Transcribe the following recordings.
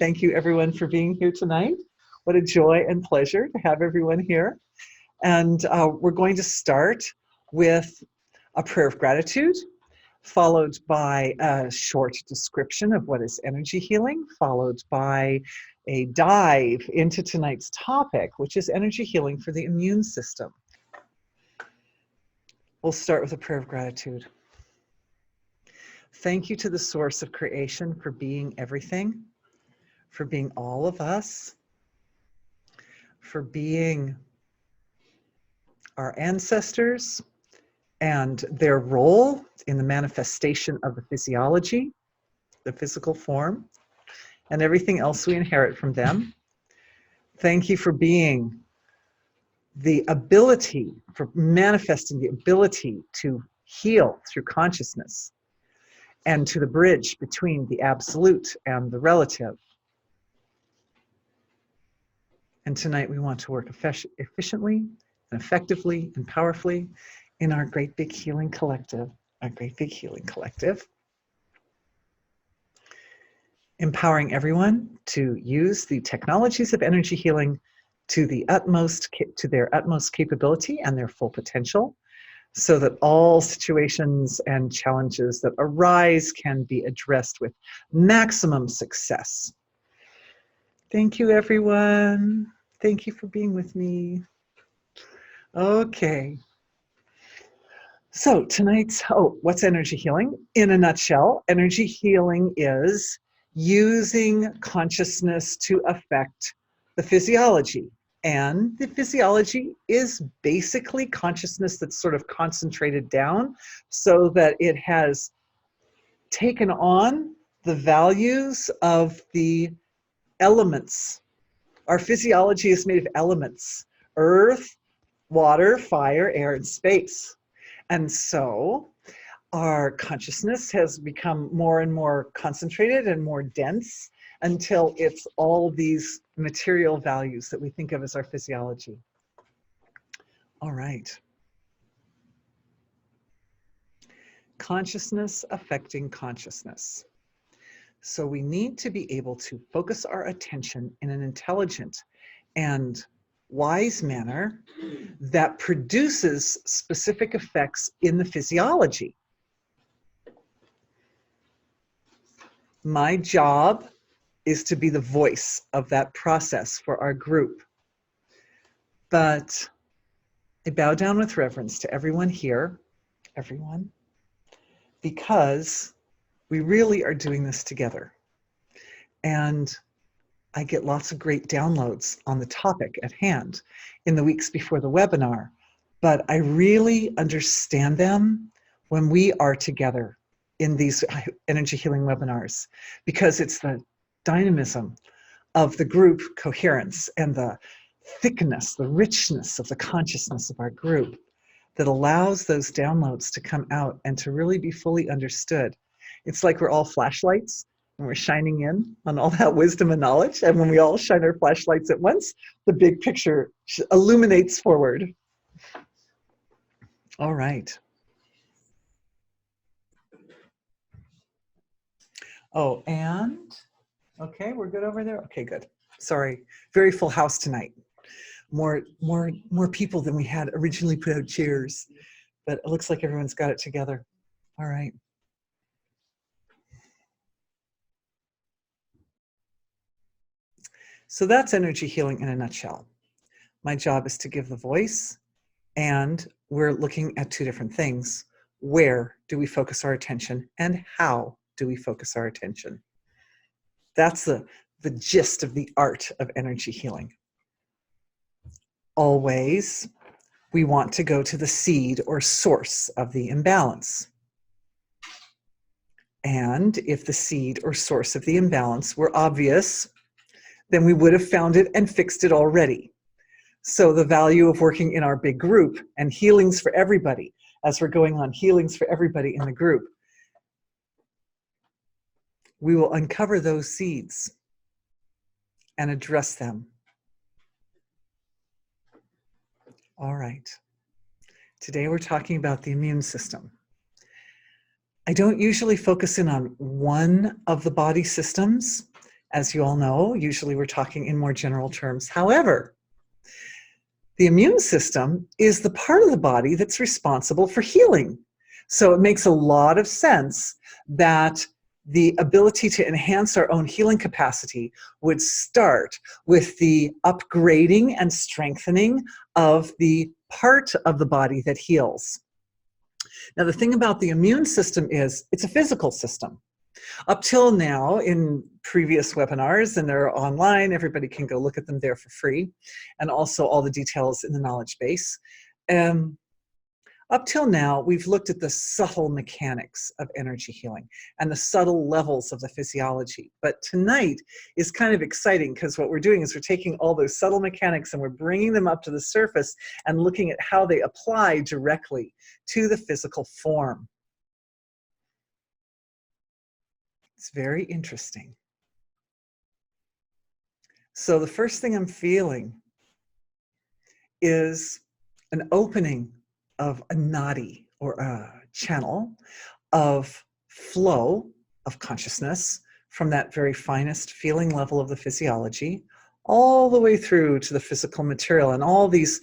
Thank you everyone for being here tonight. What a joy and pleasure to have everyone here. And we're going to start with a prayer of gratitude, followed by a short description of what is energy healing, followed by a dive into tonight's topic, which is energy healing for the immune system. We'll start with a prayer of gratitude. Thank you to the source of creation for being everything, for being all of us, for being our ancestors and their role in the manifestation of the physiology, the physical form, and everything else we inherit from them. Thank you for being the ability, for manifesting the ability to heal through consciousness and to the bridge between the absolute and the relative. And tonight we want to work efficiently and effectively and powerfully in our great big healing collective, empowering everyone to use the technologies of energy healing to their utmost capability and their full potential, so that all situations and challenges that arise can be addressed with maximum success. Thank you, everyone. Thank you for being with me. Okay. So tonight's, what's energy healing? In a nutshell, energy healing is using consciousness to affect the physiology. And the physiology is basically consciousness that's sort of concentrated down so that it has taken on the values of the elements. Our physiology is made of elements: earth, water, fire, air, and space. And so our consciousness has become more and more concentrated and more dense until it's all these material values that we think of as our physiology. All right. Consciousness affecting consciousness. So we need to be able to focus our attention in an intelligent and wise manner that produces specific effects in the physiology. My job is to be the voice of that process for our group. But I bow down with reverence to everyone here, because we really are doing this together. And I get lots of great downloads on the topic at hand in the weeks before the webinar, but I really understand them when we are together in these energy healing webinars, because it's the dynamism of the group coherence and the thickness, the richness of the consciousness of our group that allows those downloads to come out and to really be fully understood. It's like we're all flashlights and we're shining in on all that wisdom and knowledge. And when we all shine our flashlights at once, the big picture illuminates forward. All right. Oh, and okay, we're good over there. Okay, good. Sorry, very full house tonight. More people than we had originally put out chairs, but it looks like everyone's got it together. All right. So that's energy healing in a nutshell. My job is to give the voice, and we're looking at two different things. Where do we focus our attention, and how do we focus our attention? That's the gist of the art of energy healing. Always, we want to go to the seed or source of the imbalance. And if the seed or source of the imbalance were obvious, then we would have found it and fixed it already. So the value of working in our big group and healings for everybody, as we're going on healings for everybody in the group, we will uncover those seeds and address them. All right. Today we're talking about the immune system. I don't usually focus in on one of the body systems As you all know, usually we're talking in more general terms. However, the immune system is the part of the body that's responsible for healing. So it makes a lot of sense that the ability to enhance our own healing capacity would start with the upgrading and strengthening of the part of the body that heals. Now, the thing about the immune system is it's a physical system. Up till now, in previous webinars, and they're online, everybody can go look at them there for free, and also all the details in the knowledge base. Up till now, we've looked at the subtle mechanics of energy healing and the subtle levels of the physiology. But tonight is kind of exciting because what we're doing is we're taking all those subtle mechanics and we're bringing them up to the surface and looking at how they apply directly to the physical form. It's very interesting. So the first thing I'm feeling is an opening of a nadi or a channel of flow of consciousness from that very finest feeling level of the physiology all the way through to the physical material and all these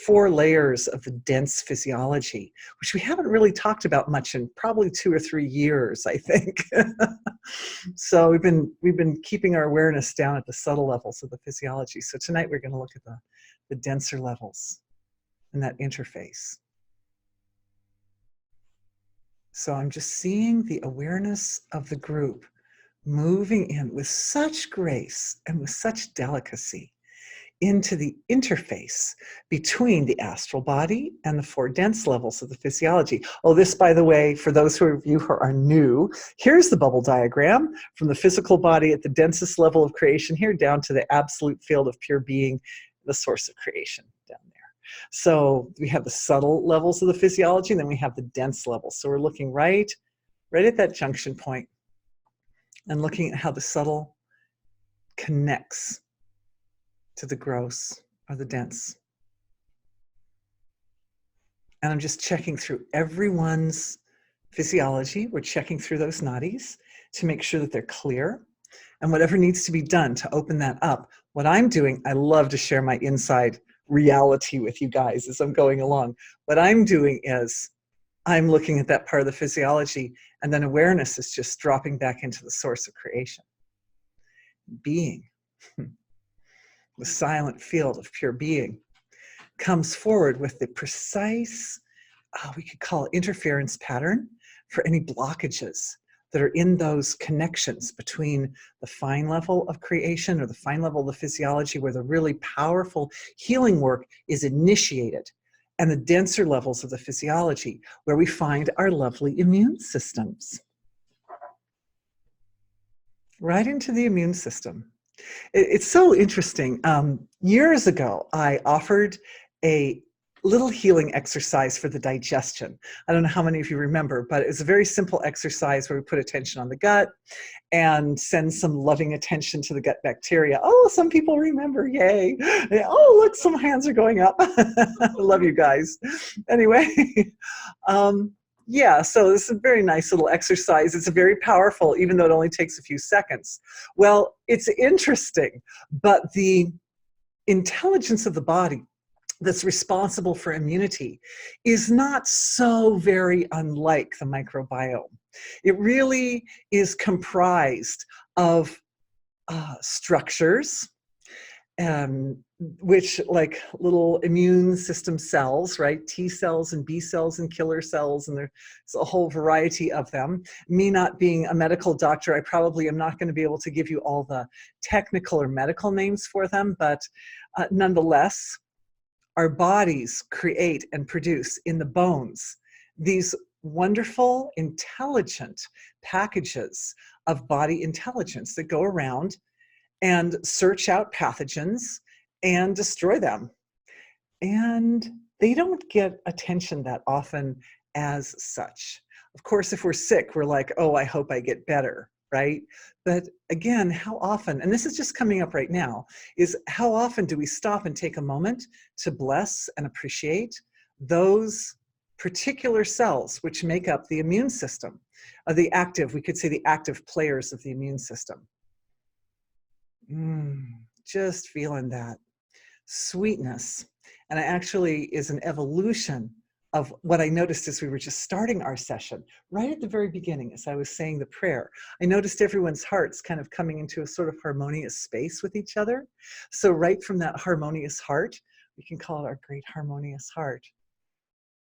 4 layers of the dense physiology, which we haven't really talked about much in probably 2 or 3 years, I think. So we've been keeping our awareness down at the subtle levels of the physiology. So tonight we're going to look at the denser levels and that interface. So I'm just seeing the awareness of the group moving in with such grace and with such delicacy into the interface between the astral body and the 4 dense levels of the physiology. Oh, this, by the way, for those of you who are new, here's the bubble diagram from the physical body at the densest level of creation here down to the absolute field of pure being, the source of creation down there. So we have the subtle levels of the physiology, and then we have the dense levels. So we're looking right at that junction point and looking at how the subtle connects to the gross or the dense. And I'm just checking through everyone's physiology. We're checking through those nadis to make sure that they're clear. And whatever needs to be done to open that up, what I'm doing, I love to share my inside reality with you guys as I'm going along. What I'm doing is I'm looking at that part of the physiology, and then awareness is just dropping back into the source of creation. Being, the silent field of pure being, comes forward with the precise, we could call it interference pattern for any blockages that are in those connections between the fine level of creation or the fine level of the physiology where the really powerful healing work is initiated, and the denser levels of the physiology where we find our lovely immune systems. Right into the immune system. It's so interesting. Years ago, I offered a little healing exercise for the digestion. I don't know how many of you remember, but it's a very simple exercise where we put attention on the gut and send some loving attention to the gut bacteria. Oh, some people remember, yay. Oh, look, some hands are going up. I love you guys. Anyway, yeah, so this is a very nice little exercise. It's very powerful, even though it only takes a few seconds. Well, it's interesting, but the intelligence of the body that's responsible for immunity is not so very unlike the microbiome. It really is comprised of structures, which like little immune system cells, right? T cells and B cells and killer cells, and there's a whole variety of them. Me not being a medical doctor, I probably am not going to be able to give you all the technical or medical names for them, but nonetheless, our bodies create and produce in the bones these wonderful, intelligent packages of body intelligence that go around and search out pathogens and destroy them. And they don't get attention that often as such. Of course, if we're sick, we're like, oh, I hope I get better, right? But again, how often, and this is just coming up right now, is how often do we stop and take a moment to bless and appreciate those particular cells which make up the immune system, the active, we could say the active players of the immune system. just feeling that sweetness. And it actually is an evolution of what I noticed as we were just starting our session, right at the very beginning, as I was saying the prayer. I noticed everyone's hearts kind of coming into a sort of harmonious space with each other. So right from that harmonious heart, we can call it our great harmonious heart.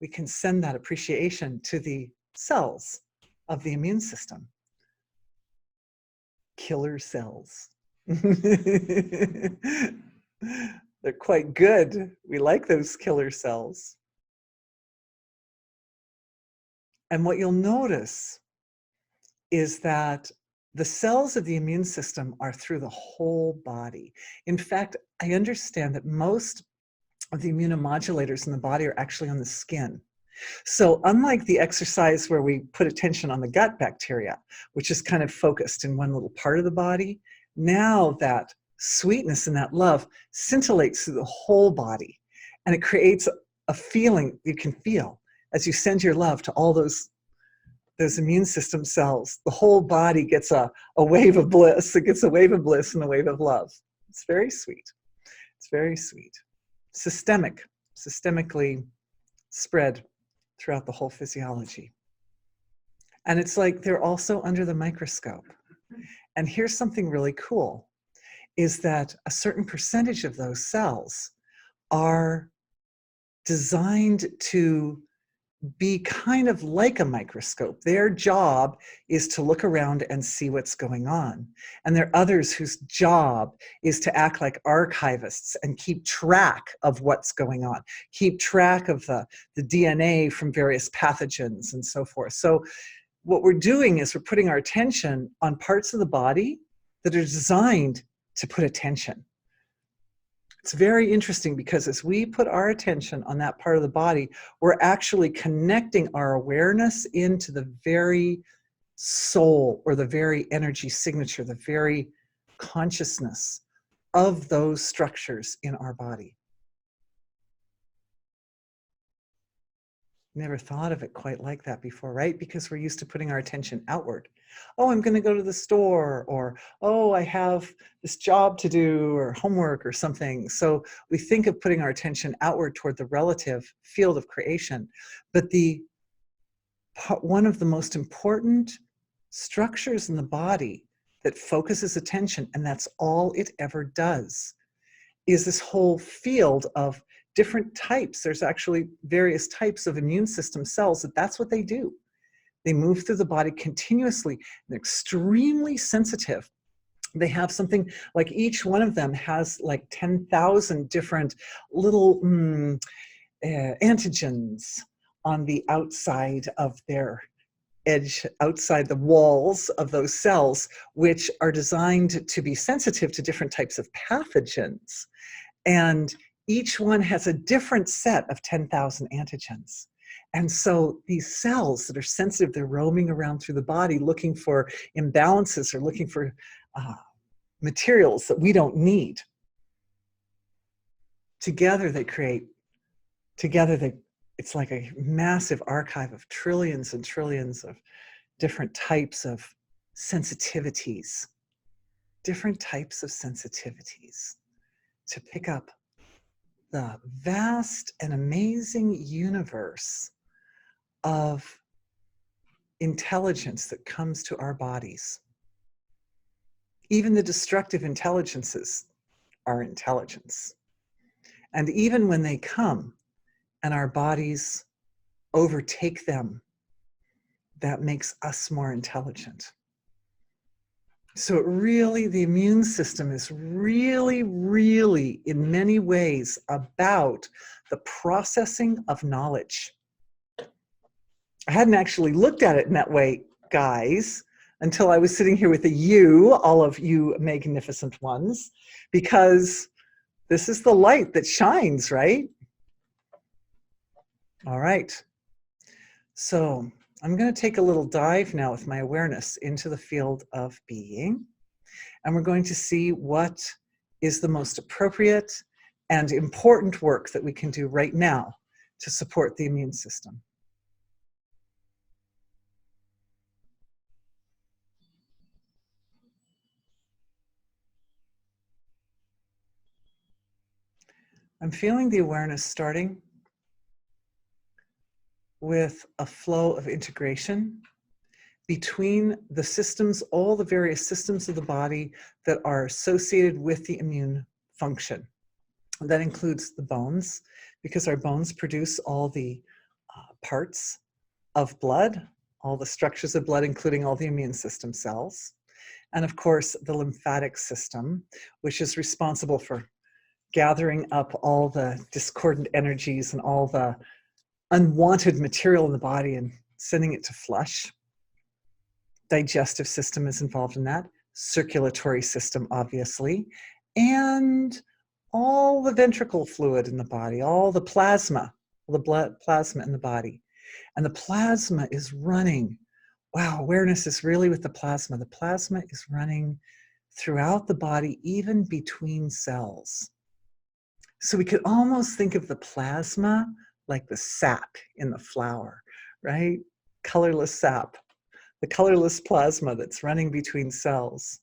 We can send that appreciation to the cells of the immune system. Killer cells. They're quite good. We like those killer cells. And what you'll notice is that the cells of the immune system are through the whole body. In fact, I understand that most of the immunomodulators in the body are actually on the skin. So unlike the exercise where we put attention on the gut bacteria, which is kind of focused in one little part of the body, now that sweetness and that love scintillates through the whole body, and it creates a feeling you can feel as you send your love to all those immune system cells. The whole body gets a wave of bliss. It gets a wave of bliss and a wave of love. It's very sweet. It's very sweet. Systemically spread throughout the whole physiology. And it's like they're also under the microscope. And here's something really cool, is that a certain percentage of those cells are designed to be kind of like a microscope. Their job is to look around and see what's going on. And there are others whose job is to act like archivists and keep track of what's going on, keep track of the DNA from various pathogens and so forth. So what we're doing is we're putting our attention on parts of the body that are designed to put attention. It's very interesting because as we put our attention on that part of the body, we're actually connecting our awareness into the very soul or the very energy signature, the very consciousness of those structures in our body. Never thought of it quite like that before, right? Because we're used to putting our attention outward. Oh, I'm going to go to the store, or oh, I have this job to do, or homework or something. So we think of putting our attention outward toward the relative field of creation. But one of the most important structures in the body that focuses attention, and that's all it ever does, is this whole field of different types. There's actually various types of immune system cells that's what they do. They move through the body continuously. They're extremely sensitive. They have something like each one of them has like 10,000 different little antigens on the outside of their edge, outside the walls of those cells, which are designed to be sensitive to different types of pathogens. And each one has a different set of 10,000 antigens. And so these cells that are sensitive, they're roaming around through the body looking for imbalances or looking for materials that we don't need. Together it's like a massive archive of trillions and trillions of different types of sensitivities, to pick up the vast and amazing universe of intelligence that comes to our bodies. Even the destructive intelligences are intelligence. And even when they come and our bodies overtake them, that makes us more intelligent. So the immune system is really, really, in many ways, about the processing of knowledge. I hadn't actually looked at it in that way, guys, until I was sitting here with all of you magnificent ones, because this is the light that shines, right? All right. So I'm going to take a little dive now with my awareness into the field of being, and we're going to see what is the most appropriate and important work that we can do right now to support the immune system. I'm feeling the awareness starting with a flow of integration between the systems, all the various systems of the body that are associated with the immune function. That includes the bones, because our bones produce all the parts of blood, all the structures of blood, including all the immune system cells. And of course, the lymphatic system, which is responsible for gathering up all the discordant energies and all the unwanted material in the body and sending it to flush. Digestive system is involved in that, circulatory system, obviously, and all the ventricle fluid in the body, all the plasma, all the blood plasma in the body. And the plasma is running. Wow, awareness is really with the plasma. The plasma is running throughout the body, even between cells. So we could almost think of the plasma like the sap in the flower, right? Colorless sap, the colorless plasma that's running between cells.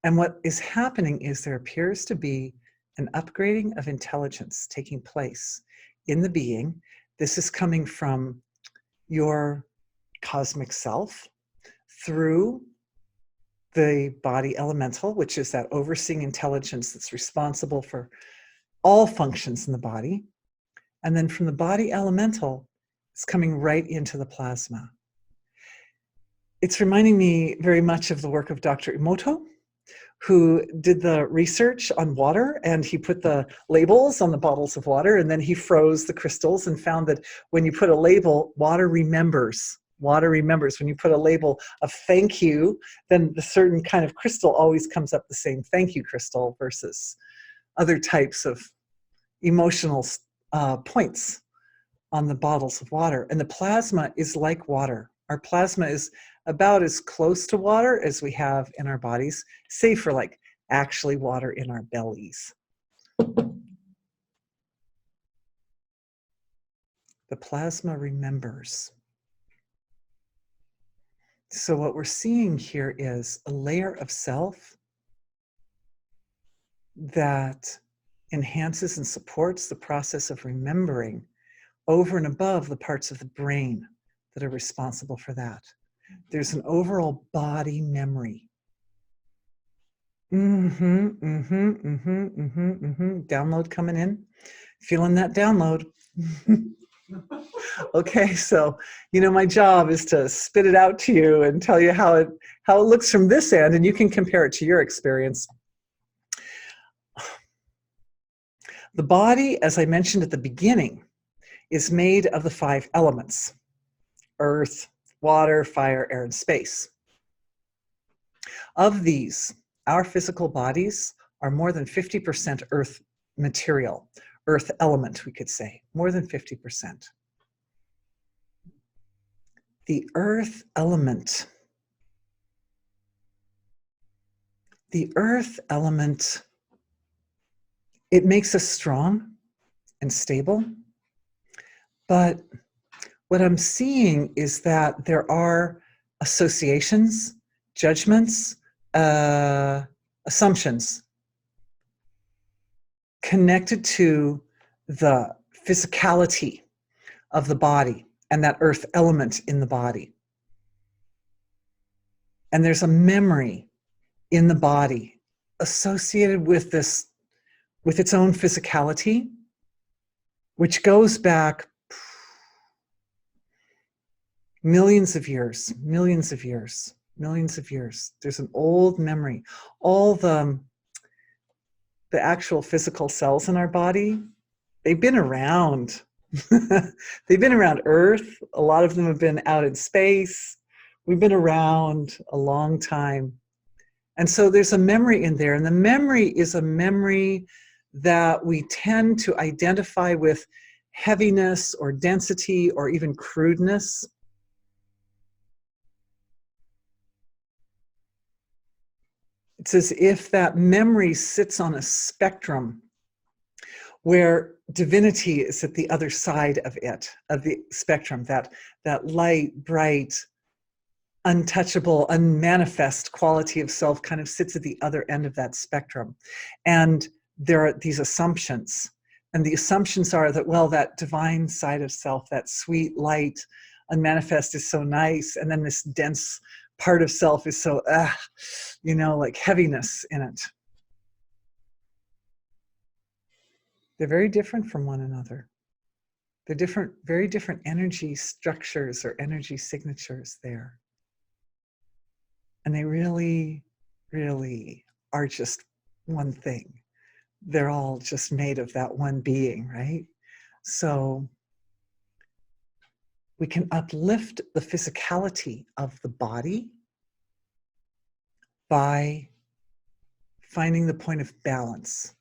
And what is happening is there appears to be an upgrading of intelligence taking place in the being. This is coming from your cosmic self through the body elemental, which is that overseeing intelligence that's responsible for all functions in the body. And then from the body elemental, it's coming right into the plasma. It's reminding me very much of the work of Dr. Emoto, who did the research on water, and he put the labels on the bottles of water, and then he froze the crystals and found that when you put a label, water remembers. Water remembers. When you put a label of thank you, then the certain kind of crystal always comes up the same thank you crystal versus other types of emotional points on the bottles of water. And the plasma is like water. Our plasma is about as close to water as we have in our bodies, save for like actually water in our bellies. The plasma remembers. So what we're seeing here is a layer of self that enhances and supports the process of remembering over and above the parts of the brain that are responsible for that. There's an overall body memory. Download coming in. Feeling that download. Okay, so my job is to spit it out to you and tell you how it looks from this end, and you can compare it to your experience. The body, as I mentioned at the beginning, is made of the 5 elements: earth, water, fire, air, and space. Of these, our physical bodies are more than 50% earth material, earth element, we could say, more than 50%. The earth element, it makes us strong and stable, but what I'm seeing is that there are associations, judgments, assumptions connected to the physicality of the body and that earth element in the body. And there's a memory in the body associated with this, with its own physicality, which goes back millions of years. There's an old memory. All the actual physical cells in our body, they've been around. They've been around Earth. A lot of them have been out in space. We've been around a long time. And so there's a memory in there. And the memory is a memory that we tend to identify with heaviness or density or even crudeness. It's as if that memory sits on a spectrum where divinity is at the other side of it, of the spectrum, that light, bright, untouchable, unmanifest quality of self kind of sits at the other end of that spectrum. And there are these assumptions. And the assumptions are that, well, that divine side of self, that sweet light, unmanifest is so nice. And then this dense part of self is so, like heaviness in it. They're very different from one another. They're different, very different energy structures or energy signatures there. And they really, really are just one thing. They're all just made of that one being, right? So we can uplift the physicality of the body by finding the point of balance.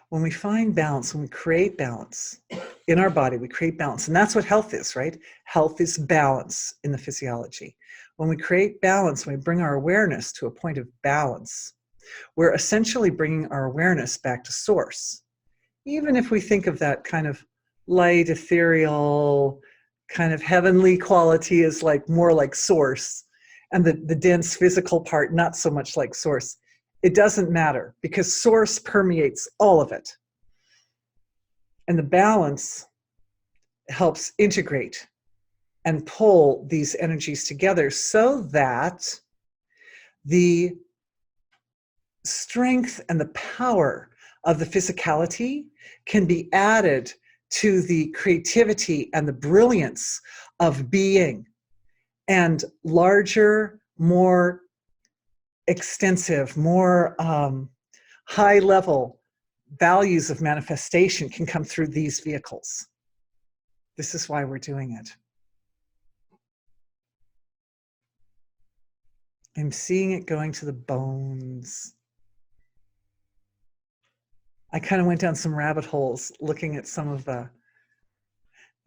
When we find balance, when we create balance in our body, we create balance. And that's what health is, right? Health is balance in the physiology. When we create balance, when we bring our awareness to a point of balance, we're essentially bringing our awareness back to source. Even if we think of that kind of light, ethereal, kind of heavenly quality as like more like source, and the dense physical part not so much like source, it doesn't matter because source permeates all of it. And the balance helps integrate and pull these energies together so that the strength and the power of the physicality can be added to the creativity and the brilliance of being, and larger, more extensive, more high level values of manifestation can come through these vehicles. This is why we're doing it. I'm seeing it going to the bones. I kind of went down some rabbit holes looking at some of the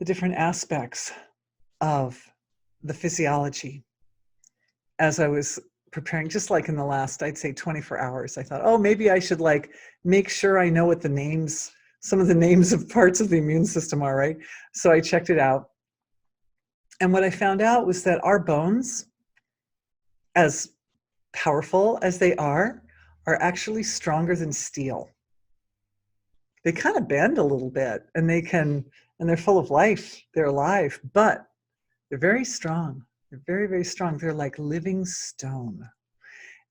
different aspects of the physiology as I was preparing, just like in the last, I'd say 24 hours. I thought, oh, maybe I should like make sure I know what the names, some of the names of parts of the immune system are, right? So I checked it out. And what I found out was that our bones, as powerful as they are actually stronger than steel. They kind of bend a little bit, and they're full of life. They're alive, but they're very strong. They're very, very strong. They're like living stone.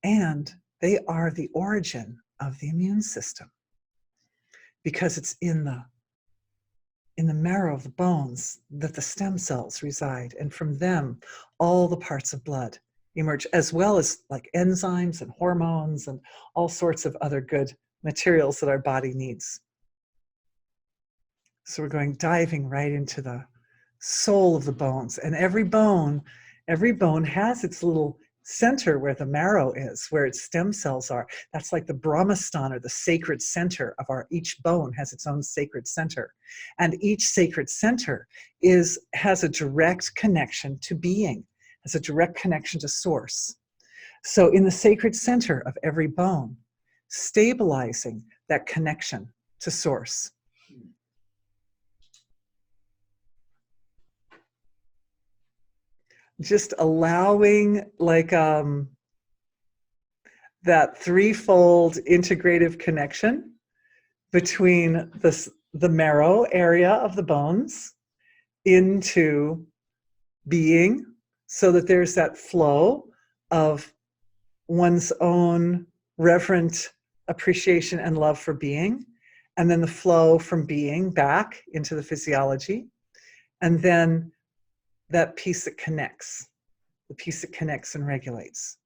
And they are the origin of the immune system because it's in the marrow of the bones that the stem cells reside. And from them, all the parts of blood emerge, as well as like enzymes and hormones and all sorts of other good materials that our body needs. So we're diving right into the soul of the bones. And every bone has its little center where the marrow is, where its stem cells are. That's like the Brahmastan, or the sacred center of each bone has its own sacred center. And each sacred center has a direct connection to being, has a direct connection to source. So in the sacred center of every bone, stabilizing that connection to source. Just allowing like that threefold integrative connection between the marrow area of the bones into being, so that there's that flow of one's own reverent appreciation and love for being, and then the flow from being back into the physiology, and then that piece that connects, the piece that connects and regulates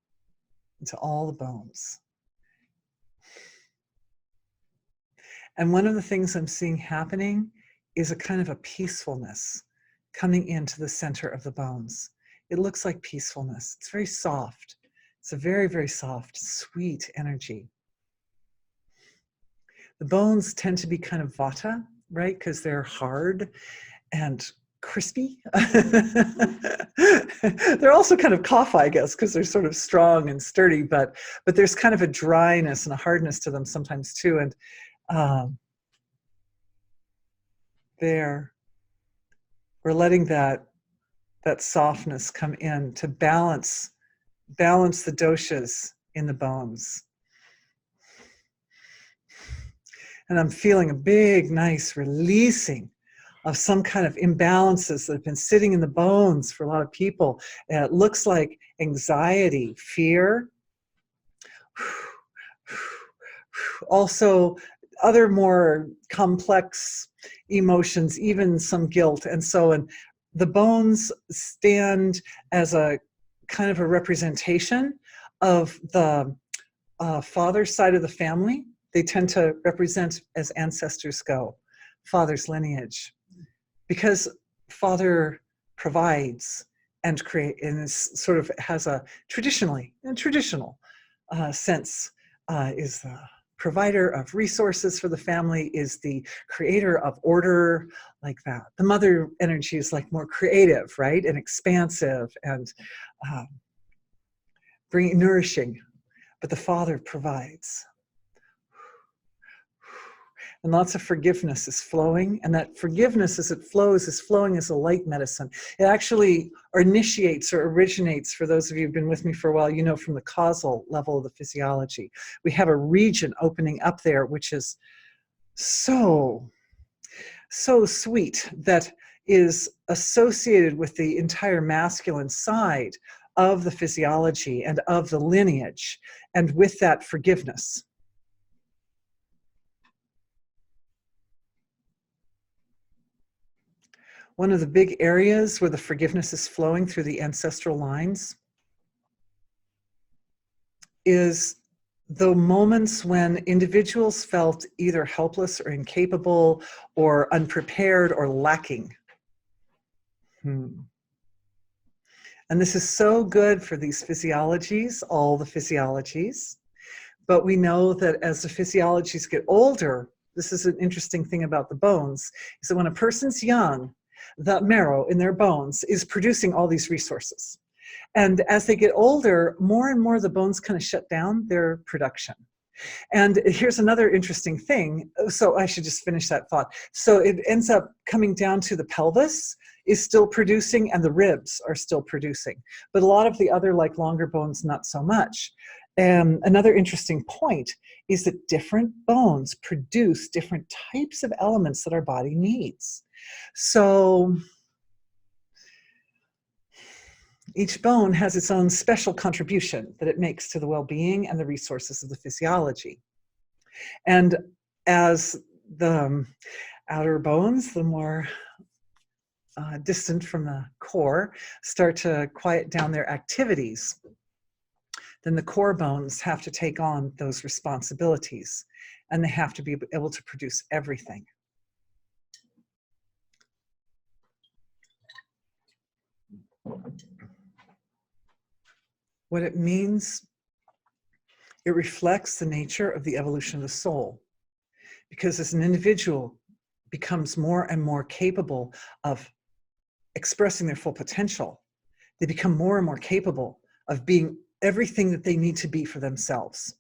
into all the bones. And one of the things I'm seeing happening is a kind of a peacefulness coming into the center of the bones. It looks like peacefulness. It's very soft. It's a very, very soft, sweet energy. The bones tend to be kind of vata, right? Because they're hard and crispy. They're also kind of kapha, I guess, because they're sort of strong and sturdy, but there's kind of a dryness and a hardness to them sometimes too. And we're letting that softness come in to balance the doshas in the bones. And I'm feeling a big, nice releasing of some kind of imbalances that have been sitting in the bones for a lot of people. And it looks like anxiety, fear, also other more complex emotions, even some guilt and so on. The bones stand as a kind of a representation of the father's side of the family. They tend to represent as ancestors go, father's lineage, because father provides and create, and is sort of has a traditional sense, is the provider of resources for the family, is the creator of order, like that. The mother energy is like more creative, right, and expansive and bringing nourishing, but the father provides. And lots of forgiveness is flowing, and that forgiveness as it flows is flowing as a light medicine. It actually initiates or originates, for those of you who've been with me for a while, you know, from the causal level of the physiology. We have a region opening up there which is so sweet, that is associated with the entire masculine side of the physiology and of the lineage, and with that forgiveness. One of the big areas where the forgiveness is flowing through the ancestral lines is the moments when individuals felt either helpless or incapable or unprepared or lacking. And this is so good for these physiologies, all the physiologies. But we know that as the physiologies get older, this is an interesting thing about the bones, is that when a person's young, the marrow in their bones is producing all these resources. And as they get older, more and more the bones kind of shut down their production. And here's another interesting thing. So I should just finish that thought. So it ends up coming down to the pelvis is still producing and the ribs are still producing. But a lot of the other, like longer bones, not so much. Another interesting point is that different bones produce different types of elements that our body needs. So each bone has its own special contribution that it makes to the well-being and the resources of the physiology. And as the outer bones, the more distant from the core, start to quiet down their activities, then the core bones have to take on those responsibilities, and they have to be able to produce everything. What it means, it reflects the nature of the evolution of the soul. Because as an individual becomes more and more capable of expressing their full potential, they become more and more capable of being everything that they need to be for themselves,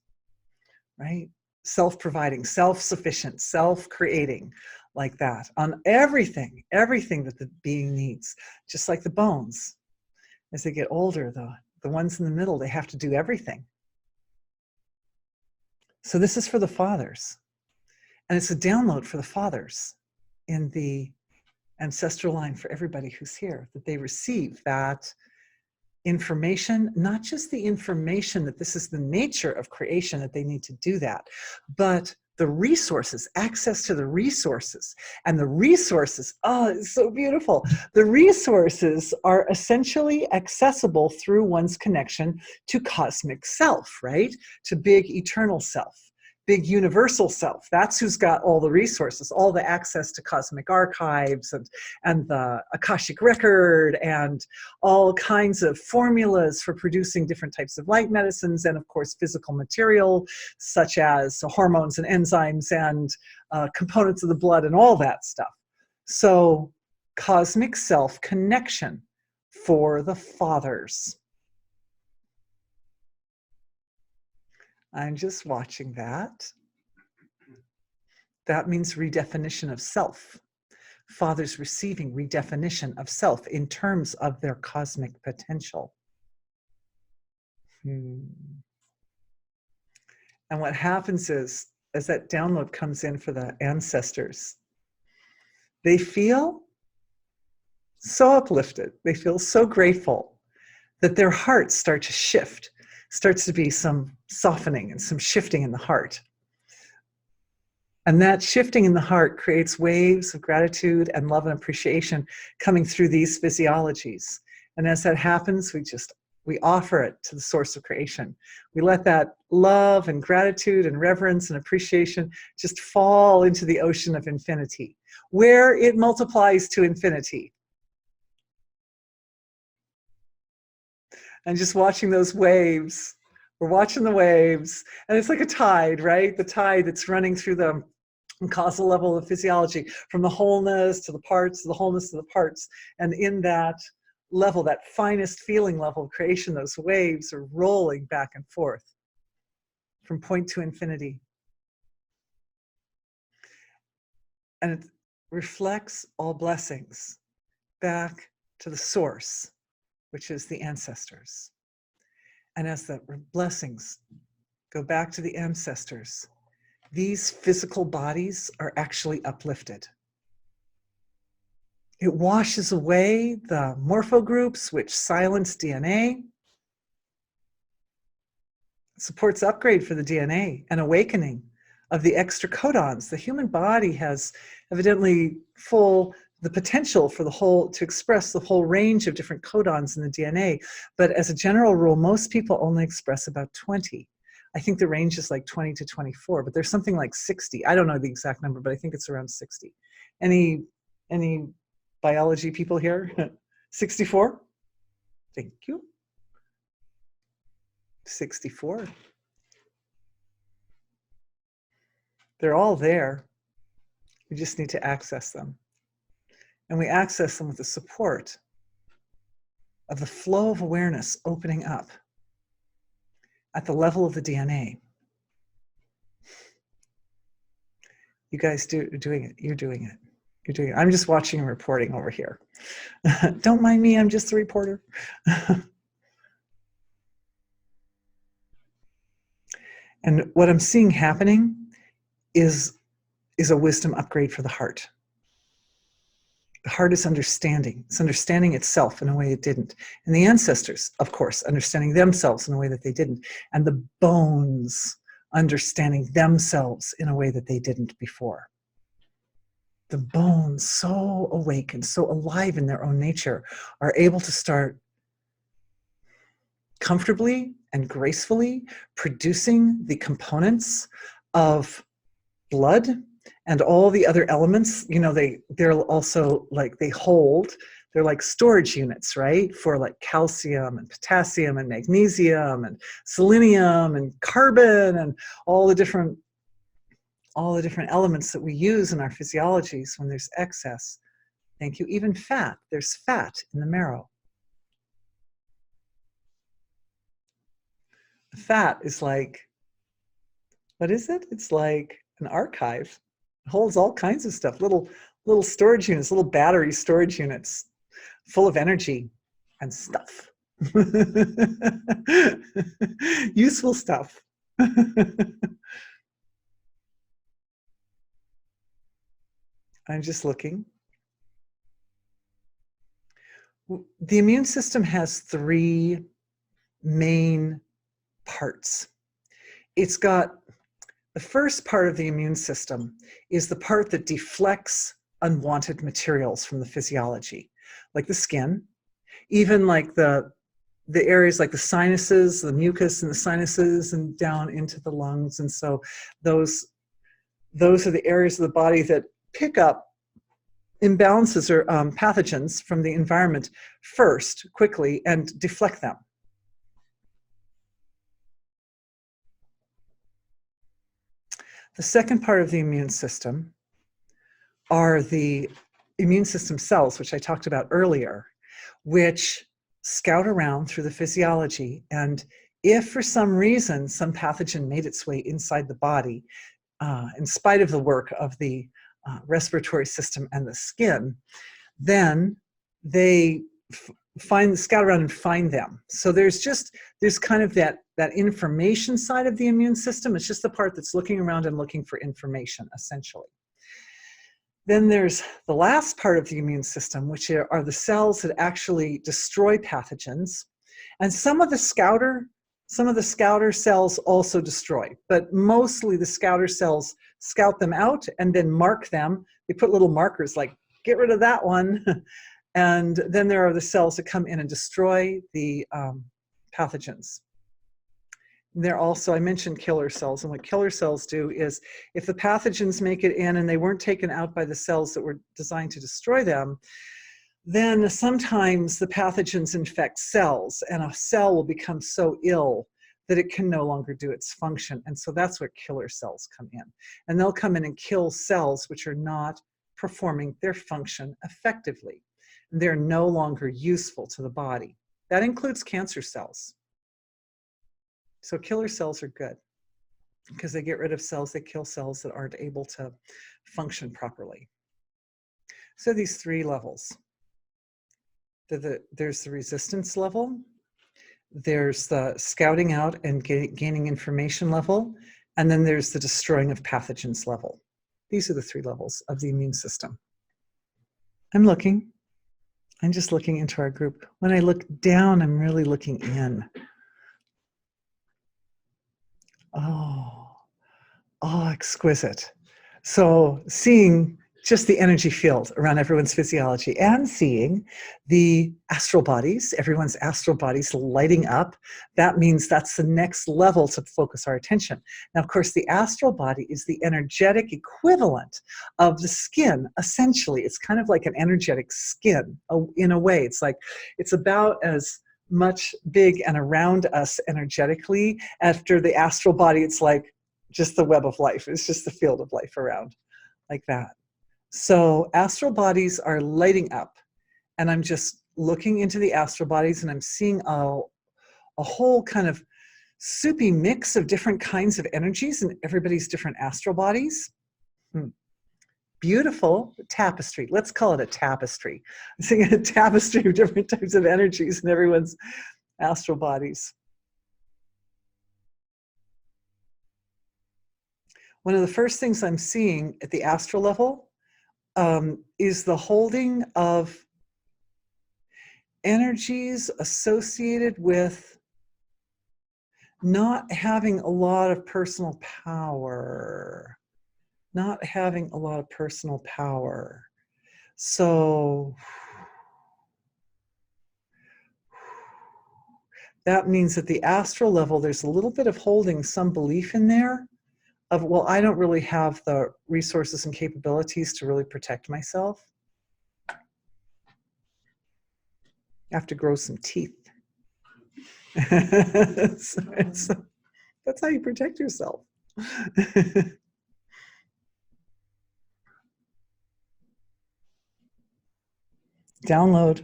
right? Self-providing, self-sufficient, self-creating, like that, on everything that the being needs, just like the bones. As they get older, the ones in the middle, they have to do everything. So this is for the fathers. And it's a download for the fathers in the ancestral line for everybody who's here, that they receive that information, not just the information that this is the nature of creation, that they need to do that, but the resources, access to the resources. And the resources, oh, it's so beautiful. The resources are essentially accessible through one's connection to cosmic self, right? To big eternal self, big universal self. That's who's got all the resources, all the access to cosmic archives and the Akashic record and all kinds of formulas for producing different types of light medicines, and of course physical material such as hormones and enzymes and components of the blood and all that stuff. So cosmic self connection for the fathers. I'm just watching that. That means redefinition of self. Fathers receiving redefinition of self in terms of their cosmic potential. And what happens is as that download comes in for the ancestors, they feel so uplifted. They feel so grateful that their hearts start to shift, starts to be some softening and some shifting in the heart. And that shifting in the heart creates waves of gratitude and love and appreciation coming through these physiologies. And as that happens, we offer it to the source of creation. We let that love and gratitude and reverence and appreciation just fall into the ocean of infinity, where it multiplies to infinity. And just watching those waves, we're watching the waves, and it's like a tide, right? The tide that's running through the causal level of physiology, from the wholeness to the parts, to the wholeness to the parts. And in that level, that finest feeling level of creation, those waves are rolling back and forth from point to infinity. And it reflects all blessings back to the source, which is the ancestors. And as the blessings go back to the ancestors, these physical bodies are actually uplifted. It washes away the morpho groups which silence DNA, supports upgrade for the DNA and awakening of the extra codons. The human body has evidently the potential for to express the whole range of different codons in the DNA. But as a general rule, most people only express about 20. I think the range is like 20 to 24, but there's something like 60. I don't know the exact number, but I think it's around 60. Any biology people here? 64? Thank you. 64. They're all there. We just need to access them. And we access them with the support of the flow of awareness opening up at the level of the DNA. You guys doing it. You're doing it. You're doing it. I'm just watching and reporting over here. Don't mind me, I'm just the reporter. And what I'm seeing happening is a wisdom upgrade for the heart. The heart is understanding. It's understanding itself in a way it didn't. And the ancestors, of course, understanding themselves in a way that they didn't. And the bones understanding themselves in a way that they didn't before. The bones, so awake and so alive in their own nature, are able to start comfortably and gracefully producing the components of blood and all the other elements. You know, they're also like, they're like storage units, right? For like calcium and potassium and magnesium and selenium and carbon and all the different elements that we use in our physiologies when there's excess. Thank you. Even fat. There's fat in the marrow. The fat is like, what is it? It's like an archive. It holds all kinds of stuff, little storage units, little battery storage units full of energy and stuff. Useful stuff. I'm just looking. The immune system has 3 main parts. It's got the first part of the immune system is the part that deflects unwanted materials from the physiology, like the skin, even like the areas like the sinuses, the mucus in the sinuses and down into the lungs. And so those are the areas of the body that pick up imbalances or pathogens from the environment first, quickly, and deflect them. The second part of the immune system are the immune system cells, which I talked about earlier, which scout around through the physiology. And if for some reason some pathogen made its way inside the body, in spite of the work of the respiratory system and the skin, then they scout around and find them. So there's kind of that information side of the immune system. It's just the part that's looking around and looking for information, essentially. Then there's the last part of the immune system, which are the cells that actually destroy pathogens. And some of the scouter cells also destroy, but mostly the scouter cells scout them out and then mark them. They put little markers like, get rid of that one. And then there are the cells that come in and destroy the pathogens. They're also, I mentioned killer cells, and what killer cells do is if the pathogens make it in and they weren't taken out by the cells that were designed to destroy them, then sometimes the pathogens infect cells, and a cell will become so ill that it can no longer do its function. And so that's where killer cells come in. And they'll come in and kill cells which are not performing their function effectively. They're no longer useful to the body. That includes cancer cells. So killer cells are good because they get rid of cells, they kill cells that aren't able to function properly. So these three levels. There's the resistance level, there's the scouting out and gaining information level, and then there's the destroying of pathogens level. These are the three levels of the immune system. I'm just looking into our group. When I look down, I'm really looking in. Oh, exquisite. So seeing just the energy field around everyone's physiology and seeing the astral bodies, everyone's astral bodies lighting up, that means that's the next level to focus our attention. Now, of course, the astral body is the energetic equivalent of the skin, essentially. It's kind of like an energetic skin in a way. It's like, it's about as much big and around us energetically. After the astral body, it's like just the web of life. It's just the field of life around, like that. So astral bodies are lighting up, and I'm just looking into the astral bodies, and I'm seeing a whole kind of soupy mix of different kinds of energies in everybody's different astral bodies. Beautiful tapestry. Let's call it a tapestry. I'm seeing a tapestry of different types of energies in everyone's astral bodies. One of the first things I'm seeing at the astral level is the holding of energies associated with not having a lot of personal power. Not having a lot of personal power. So that means at the astral level, there's a little bit of holding some belief in there of, well, I don't really have the resources and capabilities to really protect myself. I have to grow some teeth. So that's how you protect yourself. Download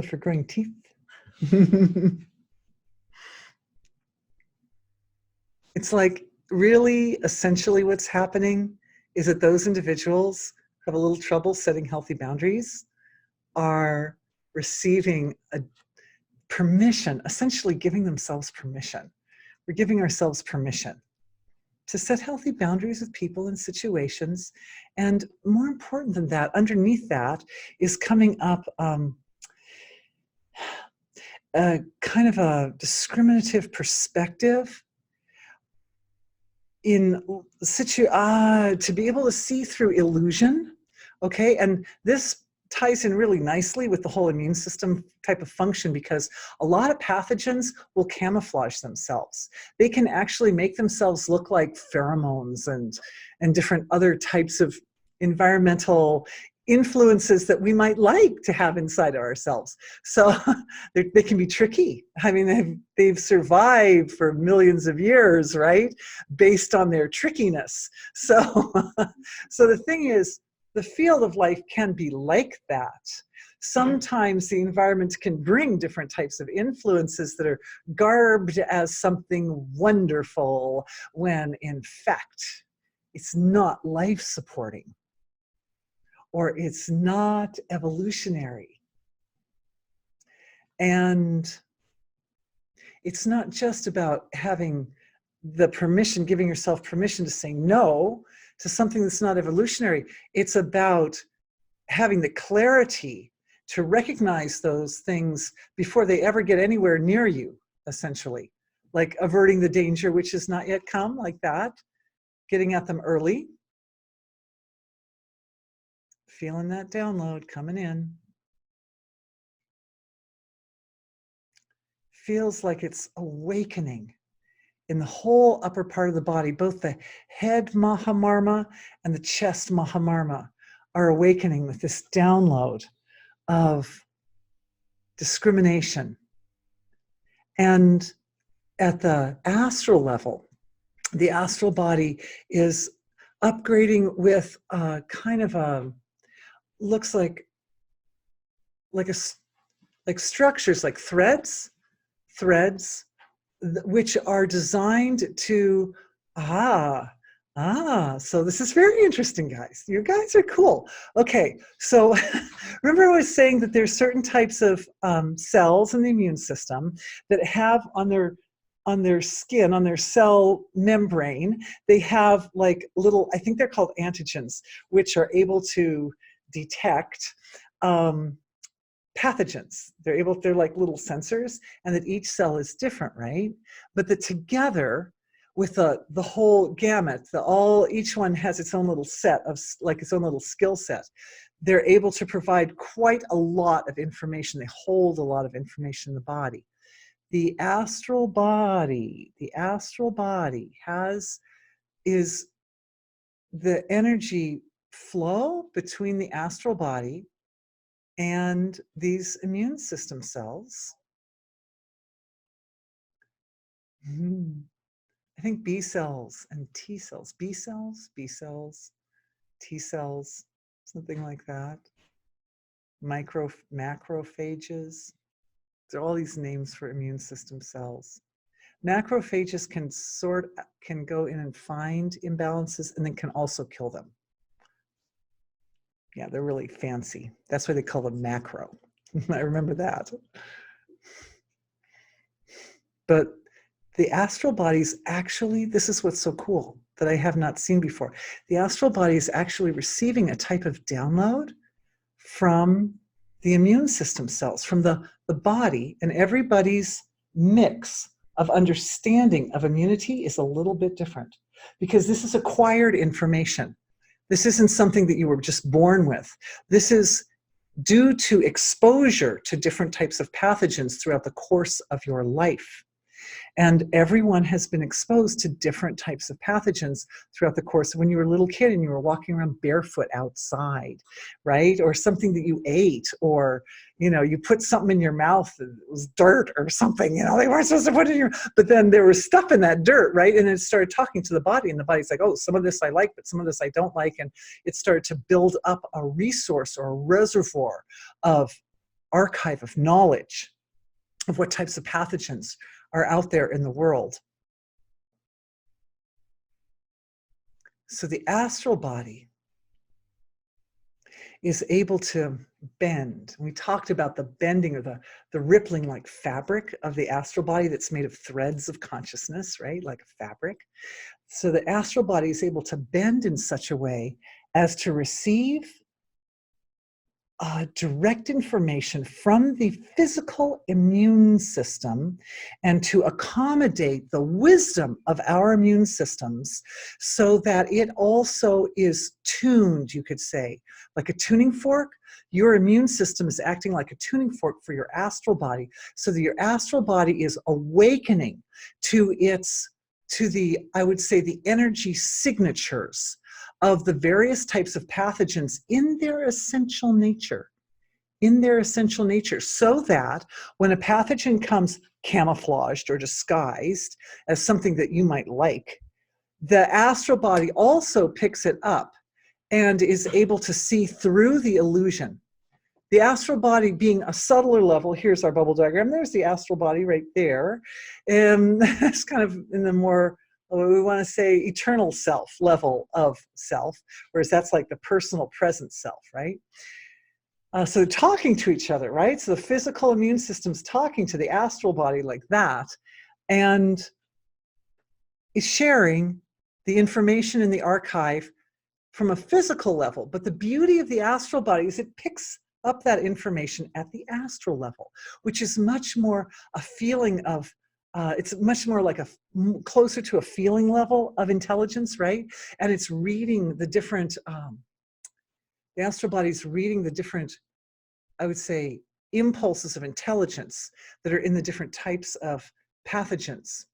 for growing teeth. It's like really essentially what's happening is that those individuals who have a little trouble setting healthy boundaries are receiving a permission, essentially giving themselves permission. We're giving ourselves permission to set healthy boundaries with people and situations. And more important than that, underneath that is coming up a kind of a discriminative perspective in to be able to see through illusion, okay? And this ties in really nicely with the whole immune system type of function, because a lot of pathogens will camouflage themselves. They can actually make themselves look like pheromones and different other types of environmental influences that we might like to have inside of ourselves. So they can be tricky. I mean, they've survived for millions of years, right? Based on their trickiness. So, so the thing is, the field of life can be like that. Sometimes the environment can bring different types of influences that are garbed as something wonderful, when in fact, it's not life-supporting, or it's not evolutionary. And it's not just about having the permission, giving yourself permission to say no to something that's not evolutionary. It's about having the clarity to recognize those things before they ever get anywhere near you, essentially. Like averting the danger which has not yet come, like that. Getting at them early. Feeling that download coming in. Feels like it's awakening in the whole upper part of the body. Both the head Mahamarma and the chest Mahamarma are awakening with this download of discrimination. And at the astral level, the astral body is upgrading with kind of a, looks like structures, like threads, which are designed to, so this is very interesting, guys. You guys are cool. Okay, so remember I was saying that there's certain types of cells in the immune system that have on their skin, on their cell membrane, they have like little, I think they're called antigens, which are able to detect pathogens. They're like little sensors, and that each cell is different, right? But that together with the whole gamut, each one has its own little set of, like its own little skill set. They're able to provide quite a lot of information. They hold a lot of information in the body. The astral body is the energy flow between the astral body and these immune system cells. I think B cells and T cells, B cells, T cells, something like that. Macrophages. There are all these names for immune system cells. Macrophages can go in and find imbalances and then can also kill them. Yeah, they're really fancy. That's why they call them macro. I remember that. But the astral body is actually, this is what's so cool that I have not seen before. The astral body is actually receiving a type of download from the immune system cells, from the body, and everybody's mix of understanding of immunity is a little bit different because this is acquired information. This isn't something that you were just born with. This is due to exposure to different types of pathogens throughout the course of your life. And everyone has been exposed to different types of pathogens throughout the course of when you were a little kid and you were walking around barefoot outside, right? Or something that you ate, or, you put something in your mouth that was dirt or something, they weren't supposed to put it in but then there was stuff in that dirt, right? And it started talking to the body, and the body's like, oh, some of this I like, but some of this I don't like. And it started to build up a resource or a reservoir of archive of knowledge of what types of pathogens are out there in the world. So the astral body is able to bend. We talked about the bending or the rippling like fabric of the astral body that's made of threads of consciousness, right? Like a fabric. So the astral body is able to bend in such a way as to receive direct information from the physical immune system and to accommodate the wisdom of our immune systems so that it also is tuned, you could say, like a tuning fork. Your immune system is acting like a tuning fork for your astral body, so that your astral body is awakening to I would say, the energy signatures of the various types of pathogens in their essential nature, so that when a pathogen comes camouflaged or disguised as something that you might like, the astral body also picks it up and is able to see through the illusion. The astral body being a subtler level, here's our bubble diagram, there's the astral body right there, and it's kind of in the more, we want to say, eternal self level of self, whereas that's like the personal present self, right? So talking to each other, right? So the physical immune system's talking to the astral body like that, and is sharing the information in the archive from a physical level. But the beauty of the astral body is it picks up that information at the astral level, which is much more a feeling of, it's much more like closer to a feeling level of intelligence, right? And it's reading the different, the astral body's reading the different, I would say, impulses of intelligence that are in the different types of pathogens.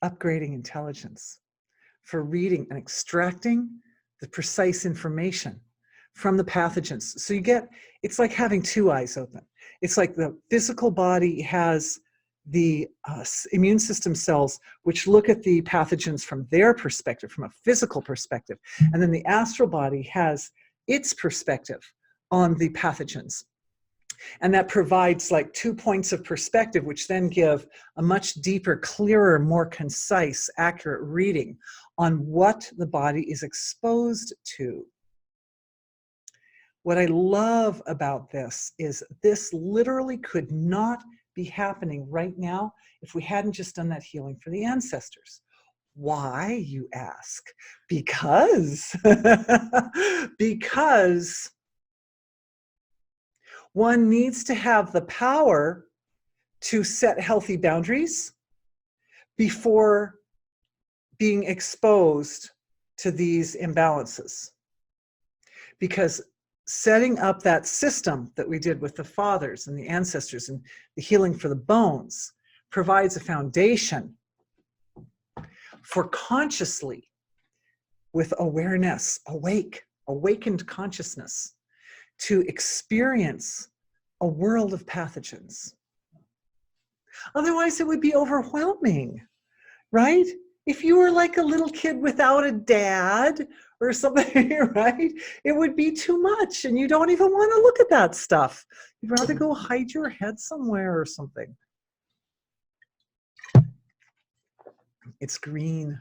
Upgrading intelligence for reading and extracting the precise information from the pathogens. So you get, it's like having two eyes open. It's like the physical body has the immune system cells which look at the pathogens from their perspective, from a physical perspective. And then the astral body has its perspective on the pathogens. And that provides like 2 points of perspective, which then give a much deeper, clearer, more concise, accurate reading on what the body is exposed to. What I love about this is this literally could not be happening right now if we hadn't just done that healing for the ancestors. Why, you ask? Because, because one needs to have the power to set healthy boundaries before being exposed to these imbalances. Because setting up that system that we did with the fathers and the ancestors and the healing for the bones provides a foundation for consciously, with awareness, awakened consciousness, to experience a world of pathogens. Otherwise, it would be overwhelming, right? If you were like a little kid without a dad or something, right? It would be too much, and you don't even want to look at that stuff. You'd rather go hide your head somewhere or something. It's green,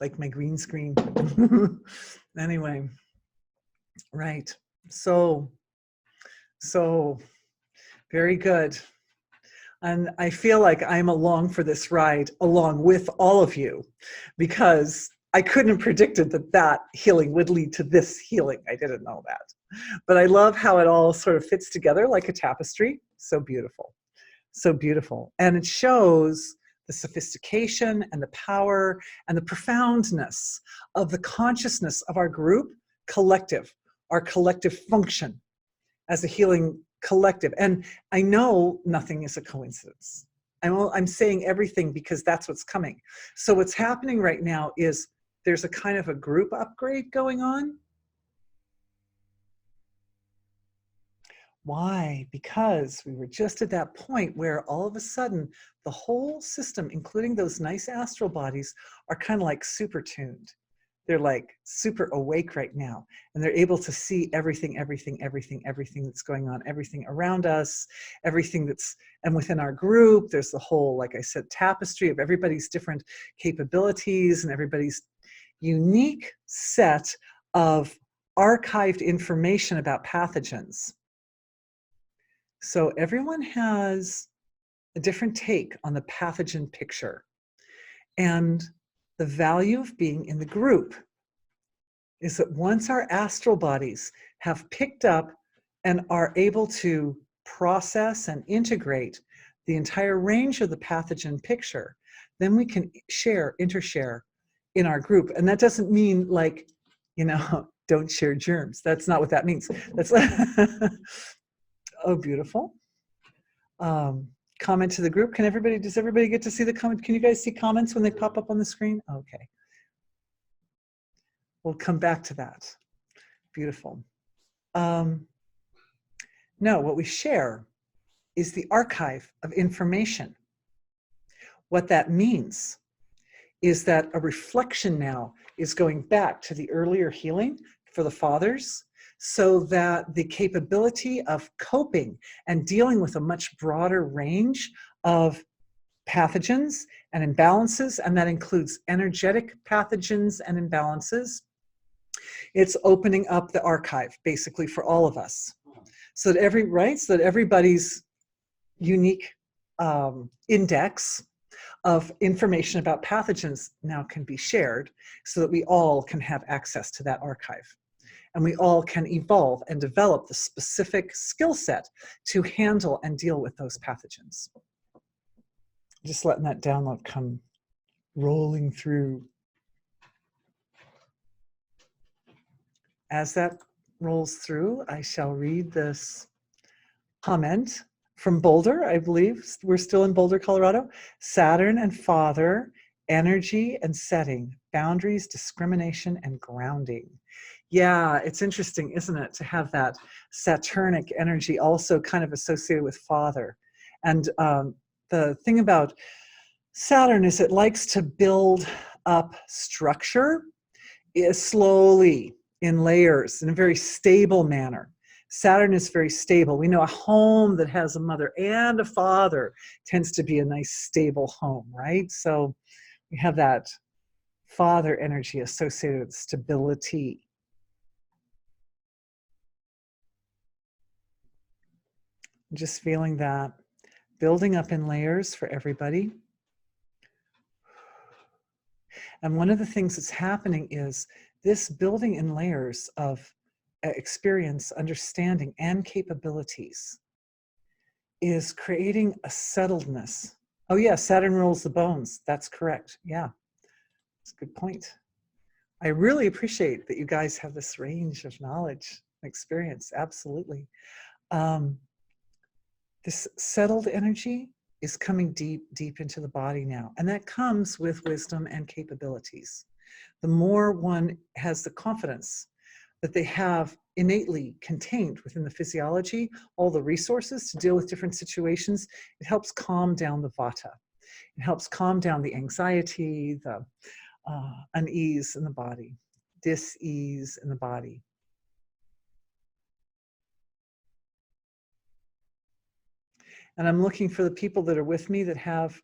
like my green screen. Anyway, right. So very good. And I feel like I'm along for this ride along with all of you, because I couldn't have predicted that that healing would lead to this healing. I didn't know that. But I love how it all sort of fits together like a tapestry. So beautiful. So beautiful. And it shows the sophistication and the power and the profoundness of the consciousness of our group collective, our collective function as a healing collective. And I know nothing is a coincidence. I'm saying everything because that's what's coming. So what's happening right now is there's a kind of a group upgrade going on. Why? Because we were just at that point where all of a sudden the whole system, including those nice astral bodies, are kind of like super tuned. They're like super awake right now, and they're able to see everything that's going on, everything around us, everything that's, and within our group, there's the whole, like I said, tapestry of everybody's different capabilities and everybody's unique set of archived information about pathogens. So everyone has a different take on the pathogen picture. And the value of being in the group is that once our astral bodies have picked up and are able to process and integrate the entire range of the pathogen picture, then we can intershare in our group. And that doesn't mean like, don't share germs. That's not what that means. That's oh, beautiful. Comment to the group. Does everybody get to see the comment? Can you guys see comments when they pop up on the screen? Okay. We'll come back to that. Beautiful. No, what we share is the archive of information. What that means is that a reflection now is going back to the earlier healing for the fathers, so that the capability of coping and dealing with a much broader range of pathogens and imbalances, and that includes energetic pathogens and imbalances, It's opening up the archive, basically, for all of us. So that so that everybody's unique index of information about pathogens now can be shared so that we all can have access to that archive. And we all can evolve and develop the specific skill set to handle and deal with those pathogens. Just letting that download come rolling through. As that rolls through, I shall read this comment from Boulder, I believe. We're still in Boulder, Colorado. Saturn and Father, energy and setting, boundaries, discrimination, and grounding. Yeah, it's interesting, isn't it, to have that Saturnic energy also kind of associated with Father. And the thing about Saturn is it likes to build up structure slowly in layers in a very stable manner. Saturn is very stable. We know a home that has a mother and a father tends to be a nice stable home, right? So we have that father energy associated with stability. Just feeling that building up in layers for everybody. And one of the things that's happening is this building in layers of experience, understanding, and capabilities is creating a settledness. Oh yeah, Saturn rules the bones. That's correct. Yeah, that's a good point. I really appreciate that you guys have this range of knowledge and experience. Absolutely. This settled energy is coming deep into the body now. And that comes with wisdom and capabilities. The more one has the confidence that they have innately contained within the physiology, all the resources to deal with different situations, it helps calm down the vata. It helps calm down the anxiety, the unease in the body, dis-ease in the body. And I'm looking for the people that are with me that have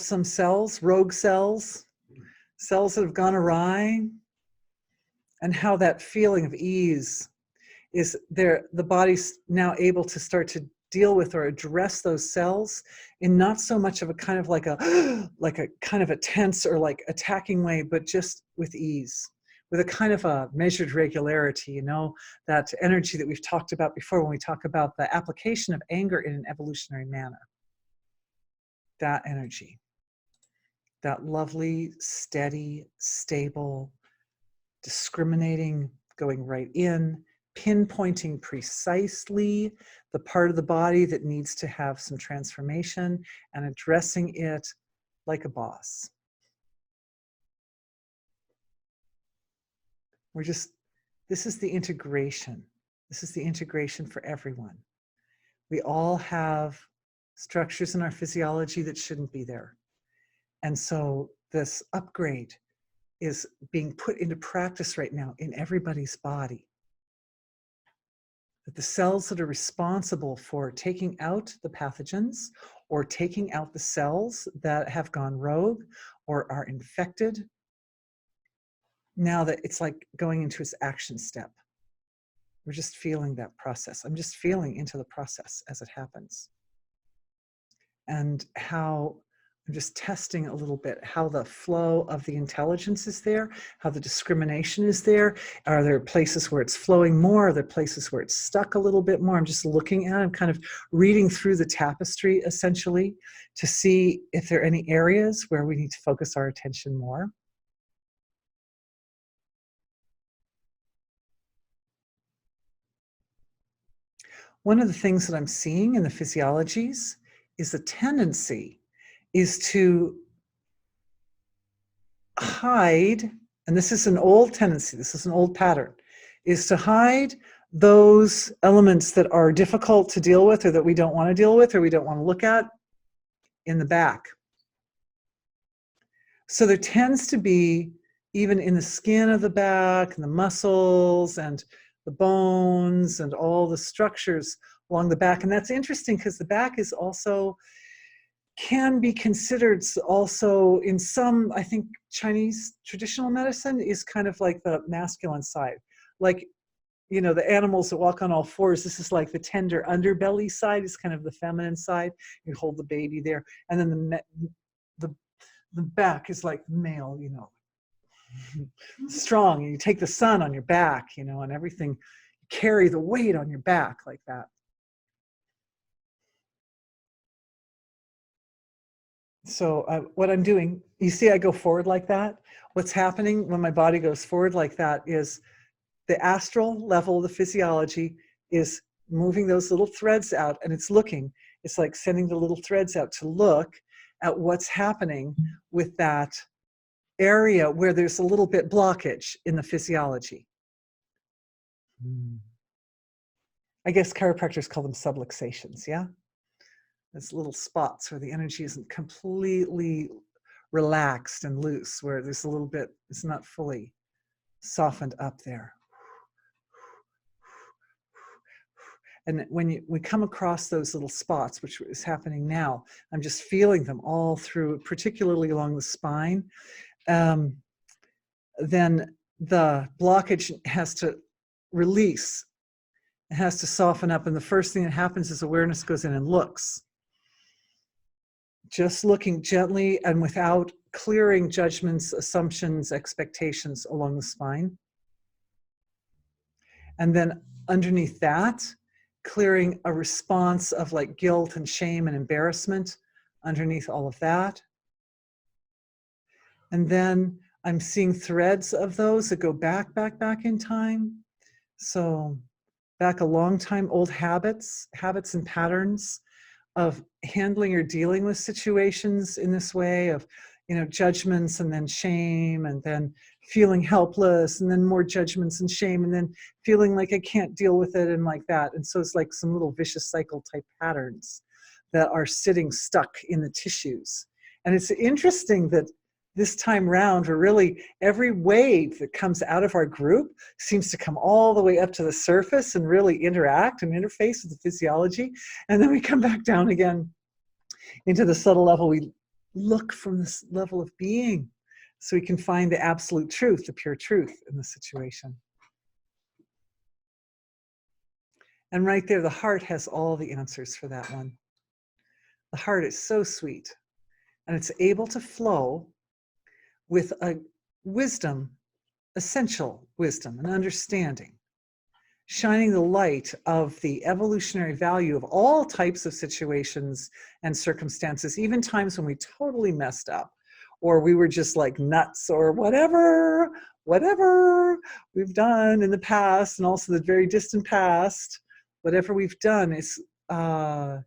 some cells, rogue cells, cells that have gone awry, and how that feeling of ease is there. The body's now able to start to deal with or address those cells in not so much of a kind of like a kind of a tense or like attacking way, but just with ease, with a kind of a measured regularity, you know, that energy that we've talked about before when we talk about the application of anger in an evolutionary manner. That energy, that lovely, steady, stable, discriminating, going right in, pinpointing precisely the part of the body that needs to have some transformation and addressing it like a boss. This is the integration. This is the integration for everyone. We all have structures in our physiology that shouldn't be there. And so this upgrade is being put into practice right now in everybody's body. That the cells that are responsible for taking out the pathogens or taking out the cells that have gone rogue or are infected, now that it's like going into its action step. We're just feeling that process. I'm just feeling into the process as it happens. And how I'm just testing a little bit how the flow of the intelligence is there, how the discrimination is there. Are there places where it's flowing more? Are there places where it's stuck a little bit more? I'm just looking at it. I'm kind of reading through the tapestry, essentially, to see if there are any areas where we need to focus our attention more. One of the things that I'm seeing in the physiologies is a tendency is to hide, and this is an old tendency, this is an old pattern, is to hide those elements that are difficult to deal with or that we don't want to deal with or we don't want to look at in the back. So there tends to be, even in the skin of the back and the muscles and the bones and all the structures along the back. And that's interesting because the back is also can be considered also in some, I think, Chinese traditional medicine is kind of like the masculine side. Like, you know, the animals that walk on all fours, this is like the tender underbelly side, is kind of the feminine side. You hold the baby there. And then the, the back is like male, you know, strong. You take the sun on your back, you know, and everything, you carry the weight on your back like that. So what I'm doing, you see I go forward like that? What's happening when my body goes forward like that is the astral level of the physiology is moving those little threads out, and it's looking. It's like sending the little threads out to look at what's happening with that area where there's a little bit blockage in the physiology. I guess chiropractors call them subluxations, yeah? There's little spots where the energy isn't completely relaxed and loose, where there's a little bit, it's not fully softened up there. And when we come across those little spots, which is happening now, I'm just feeling them all through, particularly along the spine, then the blockage has to release. It has to soften up. And the first thing that happens is awareness goes in and looks. Just looking gently and without clearing judgments, assumptions, expectations along the spine. And then underneath that, clearing a response of like guilt and shame and embarrassment underneath all of that. And then I'm seeing threads of those that go back in time. So back a long time, old habits and patterns of handling or dealing with situations in this way of, you know, judgments and then shame and then feeling helpless and then more judgments and shame and then feeling like I can't deal with it and like that. And so it's like some little vicious cycle type patterns that are sitting stuck in the tissues. And it's interesting that this time round, or really every wave that comes out of our group seems to come all the way up to the surface and really interact and interface with the physiology. And then we come back down again into the subtle level. We look from this level of being so we can find the absolute truth, the pure truth in the situation. And right there, the heart has all the answers for that one. The heart is so sweet, and it's able to flow with a wisdom, essential wisdom and understanding, shining the light of the evolutionary value of all types of situations and circumstances, even times when we totally messed up, or we were just like nuts, or whatever we've done in the past, and also the very distant past, whatever we've done is, the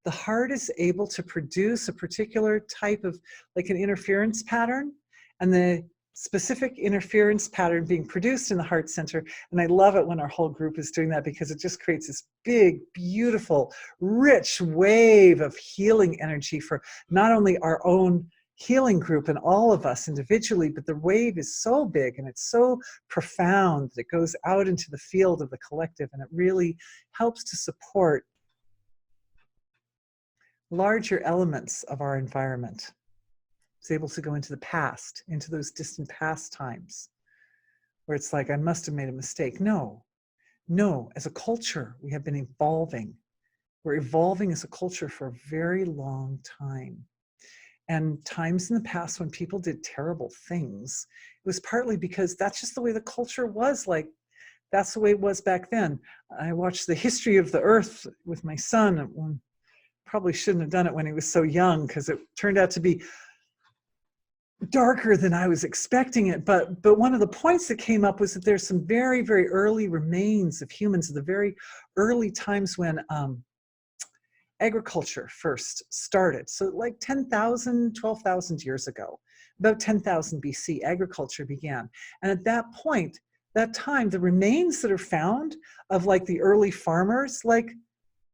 heart is able to produce a particular type of, like an interference pattern, and the specific interference pattern being produced in the heart center. And I love it when our whole group is doing that, because it just creates this big, beautiful, rich wave of healing energy for not only our own healing group and all of us individually, but the wave is so big and it's so profound that it goes out into the field of the collective, and it really helps to support larger elements of our environment. It's able to go into the past, into those distant past times where it's like, I must have made a mistake. No, as a culture, we have been evolving. We're evolving as a culture for a very long time. And times in the past when people did terrible things, it was partly because that's just the way the culture was. Like, that's the way it was back then. I watched the history of the earth with my son. Probably shouldn't have done it when he was so young, because it turned out to be darker than I was expecting it. But one of the points that came up was that there's some very, very early remains of humans at the very early times when agriculture first started. So like 10,000, 12,000 years ago, about 10,000 BC, agriculture began. And at that point, that time, the remains that are found of like the early farmers, like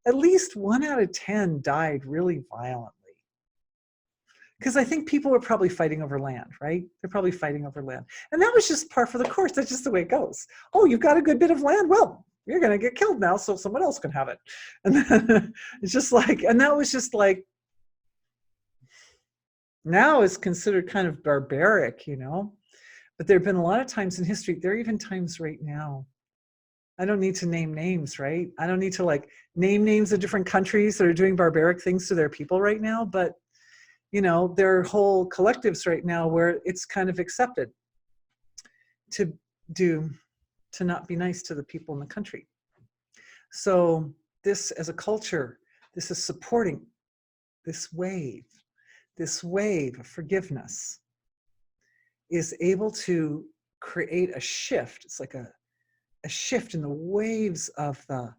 at least 1 out of 10 died really violently. Because I think people were probably fighting over land, right? They're probably fighting over land. And that was just par for the course. That's just the way it goes. Oh, you've got a good bit of land? Well, you're going to get killed now, so someone else can have it. And then it's just like, and that was just like Now it's considered kind of barbaric, but there have been a lot of times in history, there are even times right now. I don't need to name names, right? I don't need to like name names of different countries that are doing barbaric things to their people right now, but there are whole collectives right now where it's kind of accepted to not be nice to the people in the country. So this, as a culture, this is supporting this wave of forgiveness is able to create a shift. It's like a shift in the waves of the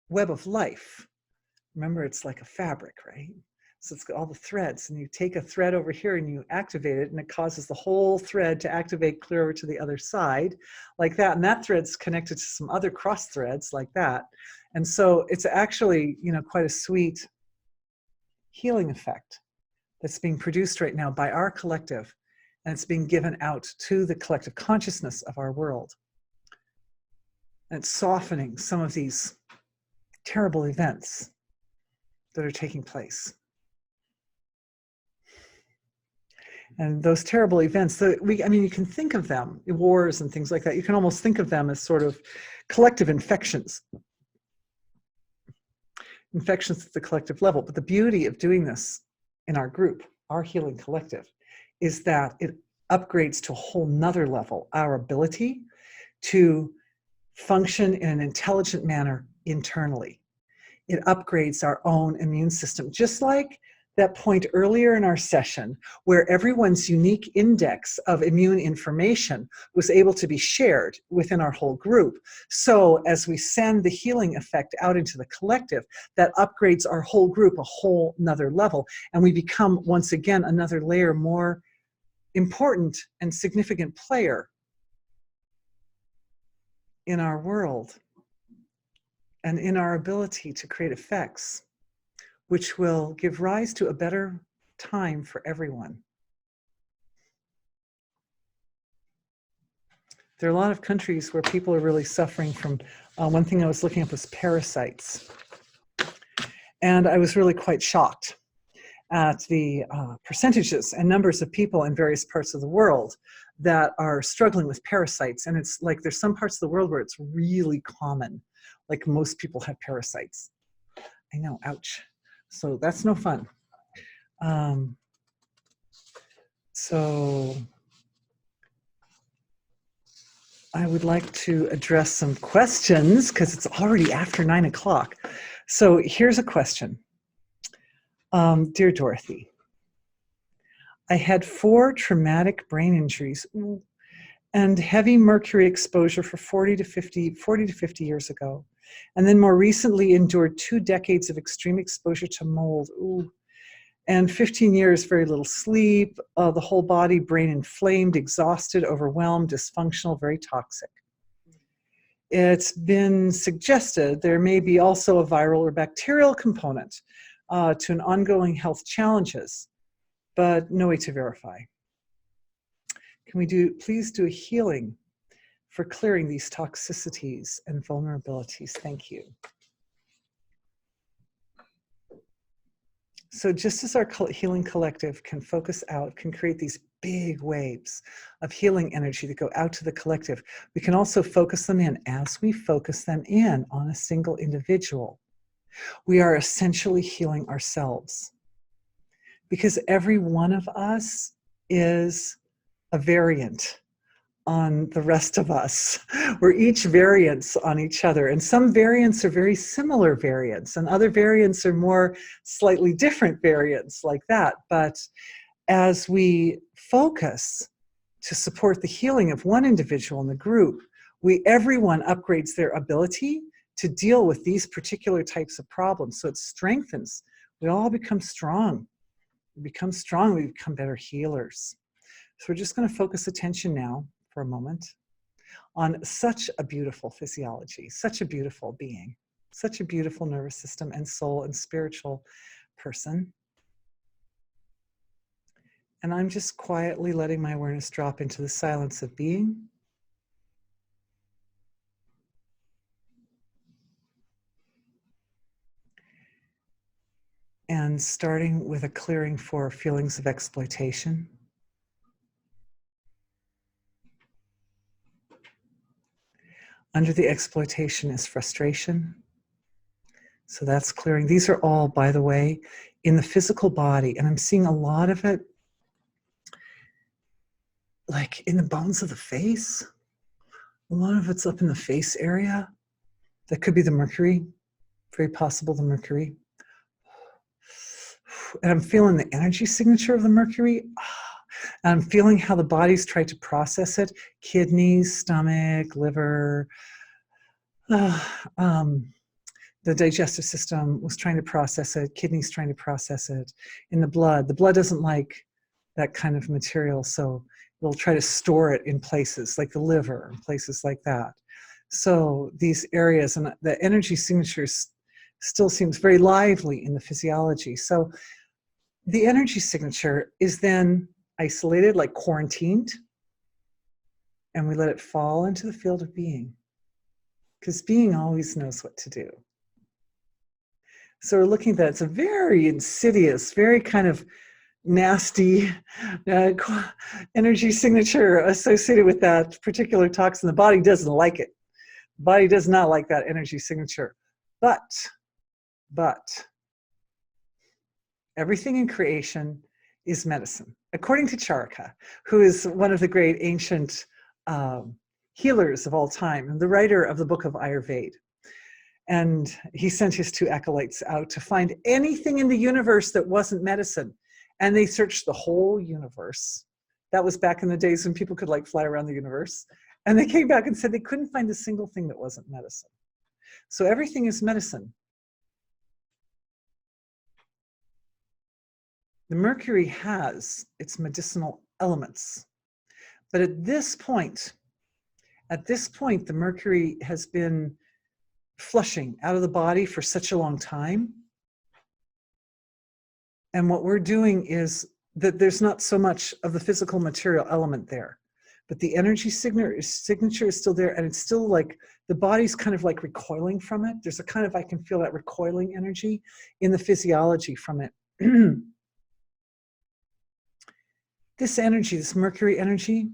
web of life. Remember, it's like a fabric, right? So it's got all the threads, and you take a thread over here and you activate it, and it causes the whole thread to activate clear over to the other side, like that. And that thread's connected to some other cross threads like that. And so it's actually, quite a sweet healing effect that's being produced right now by our collective, and it's being given out to the collective consciousness of our world. And it's softening some of these terrible events that are taking place. And those terrible events that you can think of them, wars and things like that, you can almost think of them as sort of collective infections at the collective level. But the beauty of doing this in our group, our healing collective, is that it upgrades to a whole nother level our ability to function in an intelligent manner internally. It upgrades our own immune system, just like that point earlier in our session where everyone's unique index of immune information was able to be shared within our whole group. So as we send the healing effect out into the collective, that upgrades our whole group a whole nother level, and we become once again another layer more important and significant player in our world and in our ability to create effects which will give rise to a better time for everyone. There are a lot of countries where people are really suffering from, one thing I was looking up was parasites. And I was really quite shocked at the percentages and numbers of people in various parts of the world that are struggling with parasites. And it's like there's some parts of the world where it's really common, like most people have parasites. I know, ouch. So that's no fun. So I would like to address some questions because it's already after 9 o'clock. So here's a question. Dear Dorothy, I had 4 traumatic brain injuries and heavy mercury exposure for 40 to 50 years ago. And then more recently endured 2 decades of extreme exposure to mold. And 15 years, very little sleep, the whole body, brain inflamed, exhausted, overwhelmed, dysfunctional, very toxic. It's been suggested there may be also a viral or bacterial component to an ongoing health challenges, but no way to verify. Can we please do a healing for clearing these toxicities and vulnerabilities? Thank you. So just as our healing collective can focus out, can create these big waves of healing energy that go out to the collective, we can also focus them in. As we focus them in on a single individual, we are essentially healing ourselves, because every one of us is a variant on the rest of us. We're each variants on each other, and some variants are very similar variants, and other variants are more slightly different variants like that. But as we focus to support the healing of one individual in the group, everyone upgrades their ability to deal with these particular types of problems. So it strengthens. We all become strong. We become strong, we become better healers. So we're just going to focus attention now for a moment on such a beautiful physiology, such a beautiful being, such a beautiful nervous system and soul and spiritual person. And I'm just quietly letting my awareness drop into the silence of being. And And starting with a clearing for feelings of exploitation. Under the exploitation is frustration. So that's clearing. These are all, by the way, in the physical body. And I'm seeing a lot of it like in the bones of the face. A lot of it's up in the face area. That could be the Mercury. Very possible the Mercury. And I'm feeling the energy signature of the Mercury. And I'm feeling how the body's tried to process it. Kidneys, stomach, liver. The digestive system was trying to process it. Kidneys trying to process it. In the blood doesn't like that kind of material, so it'll try to store it in places like the liver and places like that. So these areas, and the energy signatures still seems very lively in the physiology. So the energy signature is then isolated, like quarantined, and we let it fall into the field of being, because being always knows what to do. So we're looking at that. It's a very insidious, very kind of nasty energy signature associated with that particular toxin. The body doesn't like it. The body does not like that energy signature. But everything in creation is medicine. According to Charaka, who is one of the great ancient healers of all time, and the writer of the book of Ayurveda. And he sent his 2 acolytes out to find anything in the universe that wasn't medicine. And they searched the whole universe. That was back in the days when people could like fly around the universe. And they came back and said they couldn't find a single thing that wasn't medicine. So everything is medicine. The Mercury has its medicinal elements. But at this point, the Mercury has been flushing out of the body for such a long time. And what we're doing is that there's not so much of the physical material element there, but the energy signature is still there, and it's still like the body's kind of like recoiling from it. There's a kind of, I can feel that recoiling energy in the physiology from it. This energy, this Mercury energy,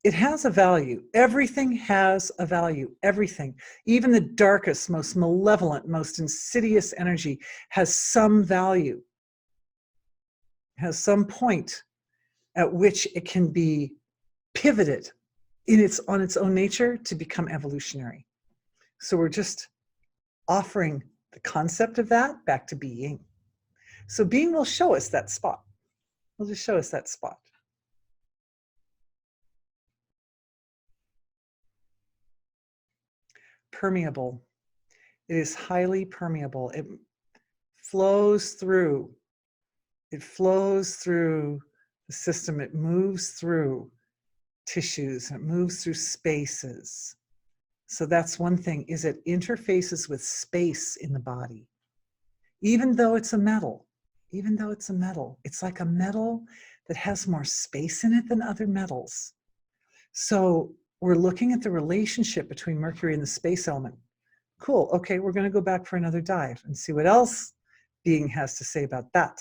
it has a value. Everything has a value. Everything. Even the darkest, most malevolent, most insidious energy has some value, has some point at which it can be pivoted on its own nature to become evolutionary. So we're just offering the concept of that back to being. So being will show us that spot. It'll just show us that spot. Permeable. It is highly permeable. It flows through. It flows through the system. It moves through tissues. It moves through spaces. So that's one thing, is it interfaces with space in the body. Even though it's a metal, it's like a metal that has more space in it than other metals. So we're looking at the relationship between Mercury and the space element. Cool, okay, we're going to go back for another dive and see what else being has to say about that.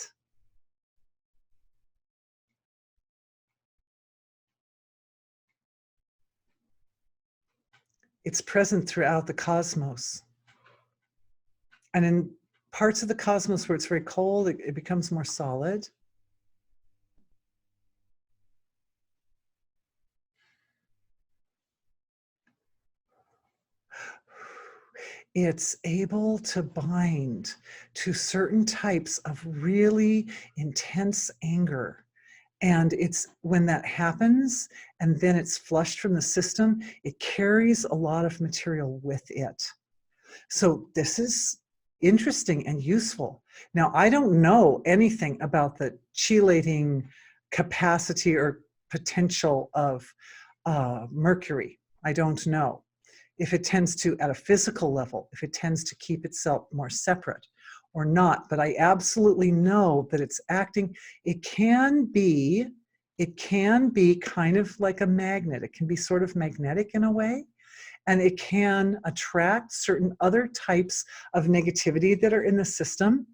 It's present throughout the cosmos. And in parts of the cosmos where it's very cold, it becomes more solid. It's able to bind to certain types of really intense anger. And it's when that happens, and then it's flushed from the system, it carries a lot of material with it. So this is interesting and useful. Now, I don't know anything about the chelating capacity or potential of Mercury. I don't know if it tends to, at a physical level, if it tends to keep itself more separate or not, but I absolutely know that it's acting. It can be kind of like a magnet. It can be sort of magnetic in a way, and it can attract certain other types of negativity that are in the system.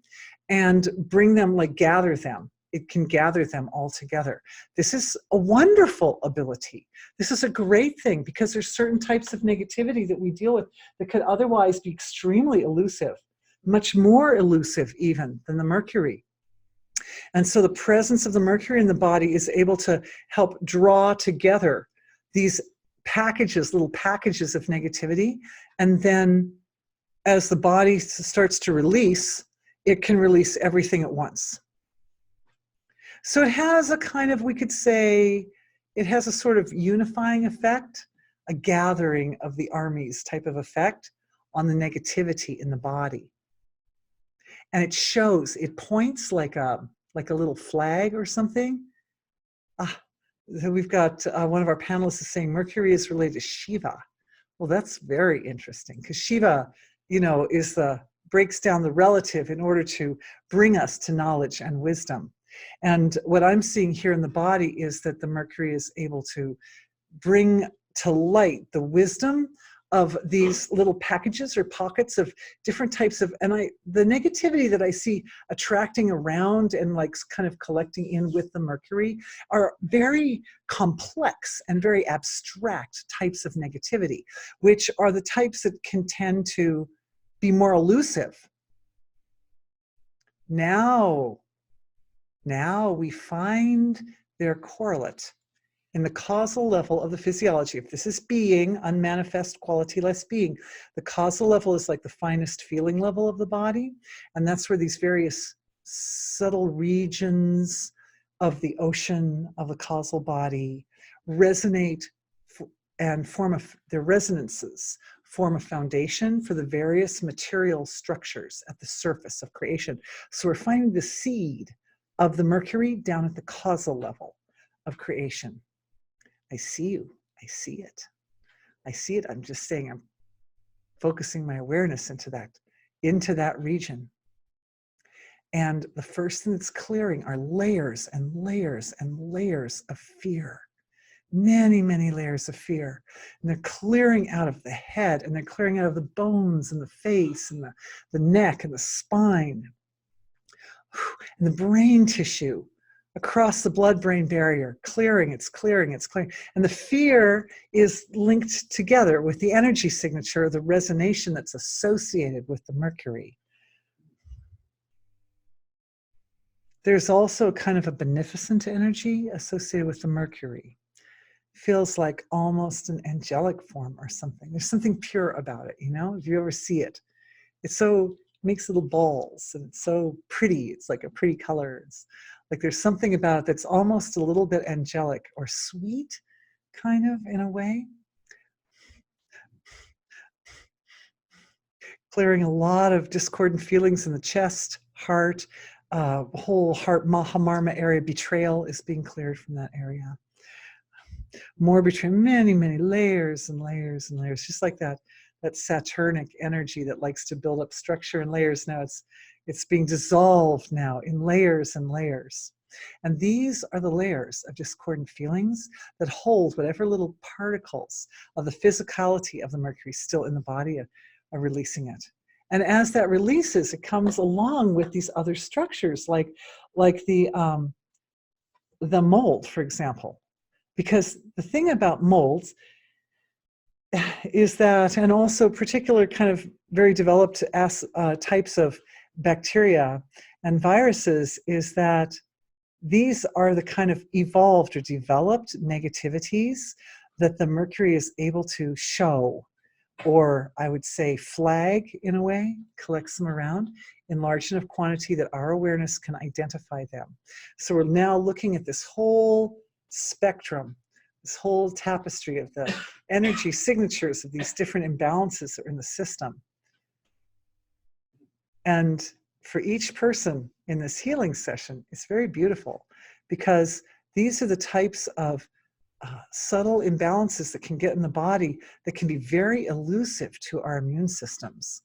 and bring them, like gather them. It can gather them all together. This is a wonderful ability. This is a great thing because there's certain types of negativity that we deal with that could otherwise be extremely elusive, much more elusive even than the mercury. And so the presence of the mercury in the body is able to help draw together these packages, little packages of negativity. And then as the body starts to release, it can release everything at once. So it has a kind of, we could say, it has a sort of unifying effect, a gathering of the armies type of effect on the negativity in the body. And it shows, it points like a little flag or something. We've got one of our panelists is saying Mercury is related to Shiva. Well, that's very interesting because Shiva, is breaks down the relative in order to bring us to knowledge and wisdom. And what I'm seeing here in the body is that the Mercury is able to bring to light the wisdom of these little packages or pockets of different types of, and the negativity that I see attracting around and like kind of collecting in with the Mercury are very complex and very abstract types of negativity, which are the types that can tend to be more elusive. Now we find their correlate in the causal level of the physiology. If this is being, unmanifest quality-less being, the causal level is like the finest feeling level of the body, and that's where these various subtle regions of the ocean of the causal body resonate and their resonances form a foundation for the various material structures at the surface of creation. So we're finding the seed of the Mercury down at the causal level of creation. I see you. I see it. I see it. I'm just saying, I'm focusing my awareness into that region. And the first thing that's clearing are layers and layers and layers of fear. Many, many layers of fear. And they're clearing out of the head, and they're clearing out of the bones and the face and the neck and the spine and the brain tissue across the blood-brain barrier, it's clearing. And the fear is linked together with the energy signature, the resonation that's associated with the Mercury. There's also kind of a beneficent energy associated with the Mercury. Feels like almost an angelic form or something. There's something pure about it, if you ever see it. It makes little balls, and it's so pretty. It's like a pretty color. It's like there's something about it that's almost a little bit angelic or sweet, kind of, in a way. Clearing a lot of discordant feelings in the chest, heart, whole heart, Mahamarma area. Betrayal is being cleared from that area. More betrayal, many, many layers and layers and layers, just like that Saturnic energy that likes to build up structure in layers. Now it's being dissolved now in layers and layers. And these are the layers of discordant feelings that hold whatever little particles of the physicality of the Mercury still in the body are releasing it. And as that releases, it comes along with these other structures, like the mold, for example. Because the thing about molds is that, and also particular kind of very developed types of bacteria and viruses, is that these are the kind of evolved or developed negativities that the Mercury is able to show, or I would say flag in a way, collects them around in large enough quantity that our awareness can identify them. So we're now looking at this whole spectrum, this whole tapestry of the energy signatures of these different imbalances that are in the system. And for each person in this healing session, it's very beautiful, because these are the types of subtle imbalances that can get in the body that can be very elusive to our immune systems.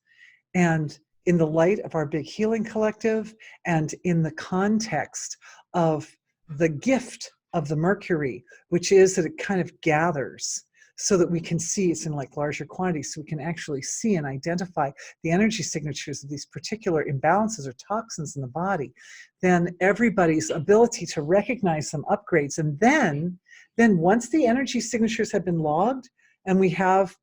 And in the light of our big healing collective, and in the context of the gift of the Mercury, which is that it kind of gathers so that we can see it's in like larger quantities, so we can actually see and identify the energy signatures of these particular imbalances or toxins in the body, then everybody's ability to recognize them upgrades. And then once the energy signatures have been logged and we have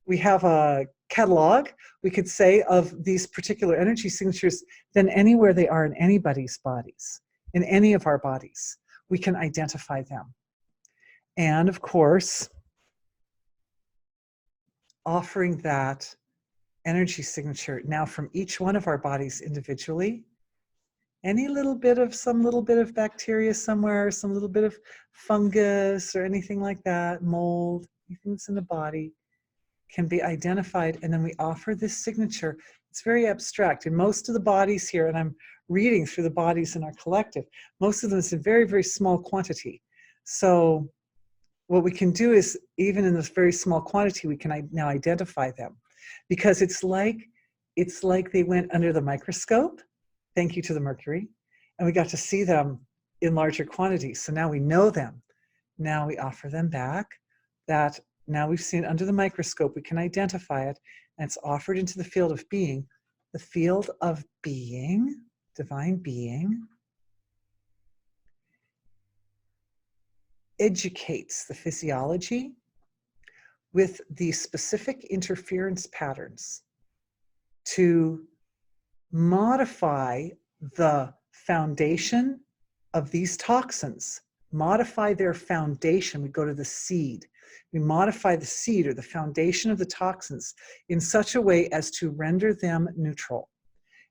a catalog, we could say, of these particular energy signatures, then anywhere they are in anybody's bodies, in any of our bodies, we can identify them. And of course, offering that energy signature now from each one of our bodies individually, any some little bit of bacteria somewhere, some little bit of fungus or anything like that, mold, anything that's in the body, can be identified, and then we offer this signature. It's very abstract. In most of the bodies here, and I'm reading through the bodies in our collective, most of them is in very, very small quantity. So what we can do is, even in this very small quantity, we can now identify them, because it's like they went under the microscope, thank you to the mercury, and we got to see them in larger quantities. So now we know them. Now we offer them back. That now we've seen it under the microscope, we can identify it, and it's offered into the field of being. The field of being, divine being, educates the physiology with the specific interference patterns to modify the foundation of these toxins, modify their foundation. We go to the seed. We modify the seed or the foundation of the toxins in such a way as to render them neutral,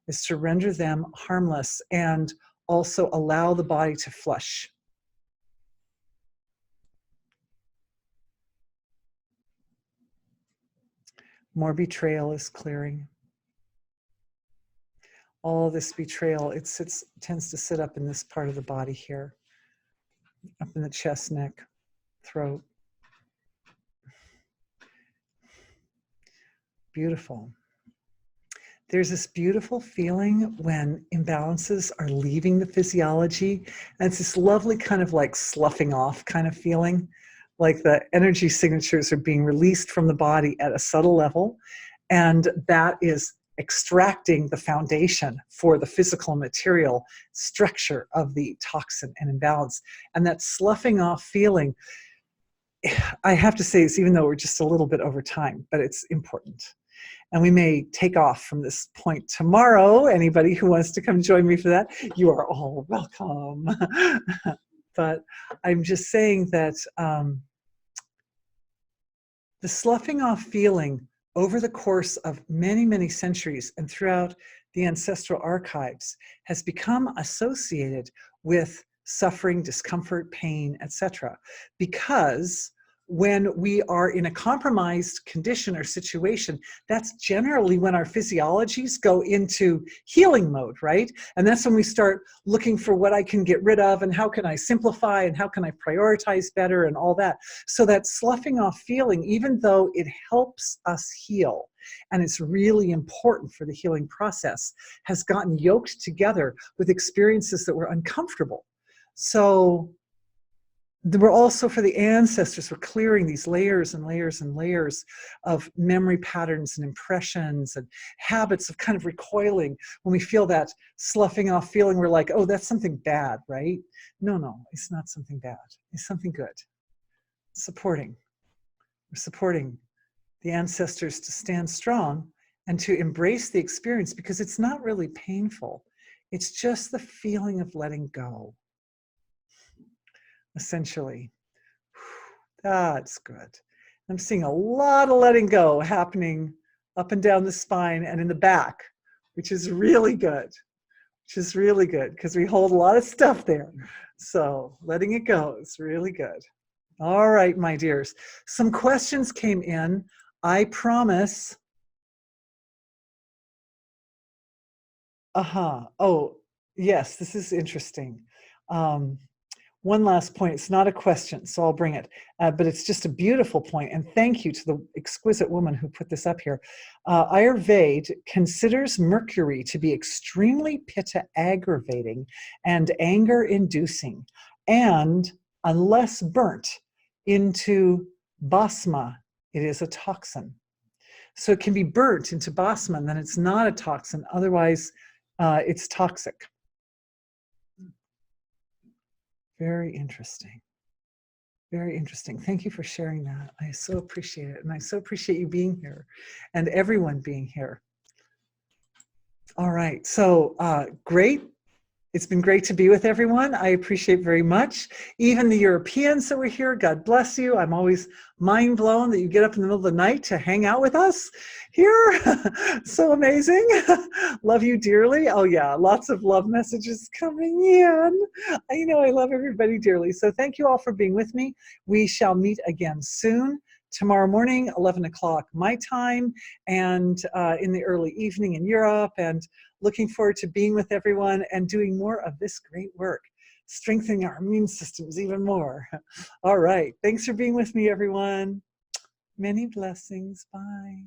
as to render them harmless, and also allow the body to flush. More betrayal is clearing. All this betrayal, it tends to sit up in this part of the body here, up in the chest, neck, throat. Beautiful. There's this beautiful feeling when imbalances are leaving the physiology, and it's this lovely kind of like sloughing off kind of feeling, like the energy signatures are being released from the body at a subtle level, and that is extracting the foundation for the physical material structure of the toxin and imbalance. And that sloughing off feeling, I have to say, is, even though we're just a little bit over time, but it's important. And we may take off from this point tomorrow. Anybody who wants to come join me for that, you are all welcome. But I'm just saying that the sloughing off feeling over the course of many, many centuries and throughout the ancestral archives has become associated with suffering, discomfort, pain, etc. Because when we are in a compromised condition or situation, that's generally when our physiologies go into healing mode, right? And that's when we start looking for what I can get rid of and how can I simplify and how can I prioritize better and all that. So that sloughing off feeling, even though it helps us heal and it's really important for the healing process, has gotten yoked together with experiences that were uncomfortable. So we're also, for the ancestors, we're clearing these layers and layers and layers of memory patterns and impressions and habits of kind of recoiling. When we feel that sloughing off feeling, we're like, oh, that's something bad, right? No, it's not something bad. It's something good. We're supporting the ancestors to stand strong and to embrace the experience, because it's not really painful. It's just the feeling of letting go. Essentially, that's good. I'm seeing a lot of letting go happening up and down the spine and in the back, which is really good, because we hold a lot of stuff there. So letting it go is really good. All right, my dears. Some questions came in. I promise. Oh, yes, this is interesting. One last point. It's not a question, so I'll bring it. But it's just a beautiful point. And thank you to the exquisite woman who put this up here. Ayurveda considers Mercury to be extremely pitta aggravating and anger inducing, and unless burnt into Bhasma, it is a toxin. So it can be burnt into bhasma, and then it's not a toxin. Otherwise, it's toxic. Very interesting. Very interesting. Thank you for sharing that. I so appreciate it. And I so appreciate you being here and everyone being here. All right. So great. It's been great to be with everyone. I appreciate very much. Even the Europeans that were here, God bless you. I'm always mind blown that you get up in the middle of the night to hang out with us here. So amazing. Love you dearly. Oh yeah, lots of love messages coming in. I know I love everybody dearly. So thank you all for being with me. We shall meet again soon. Tomorrow morning, 11 o'clock my time, and in the early evening in Europe, and looking forward to being with everyone and doing more of this great work, strengthening our immune systems even more. All right. Thanks for being with me, everyone. Many blessings. Bye.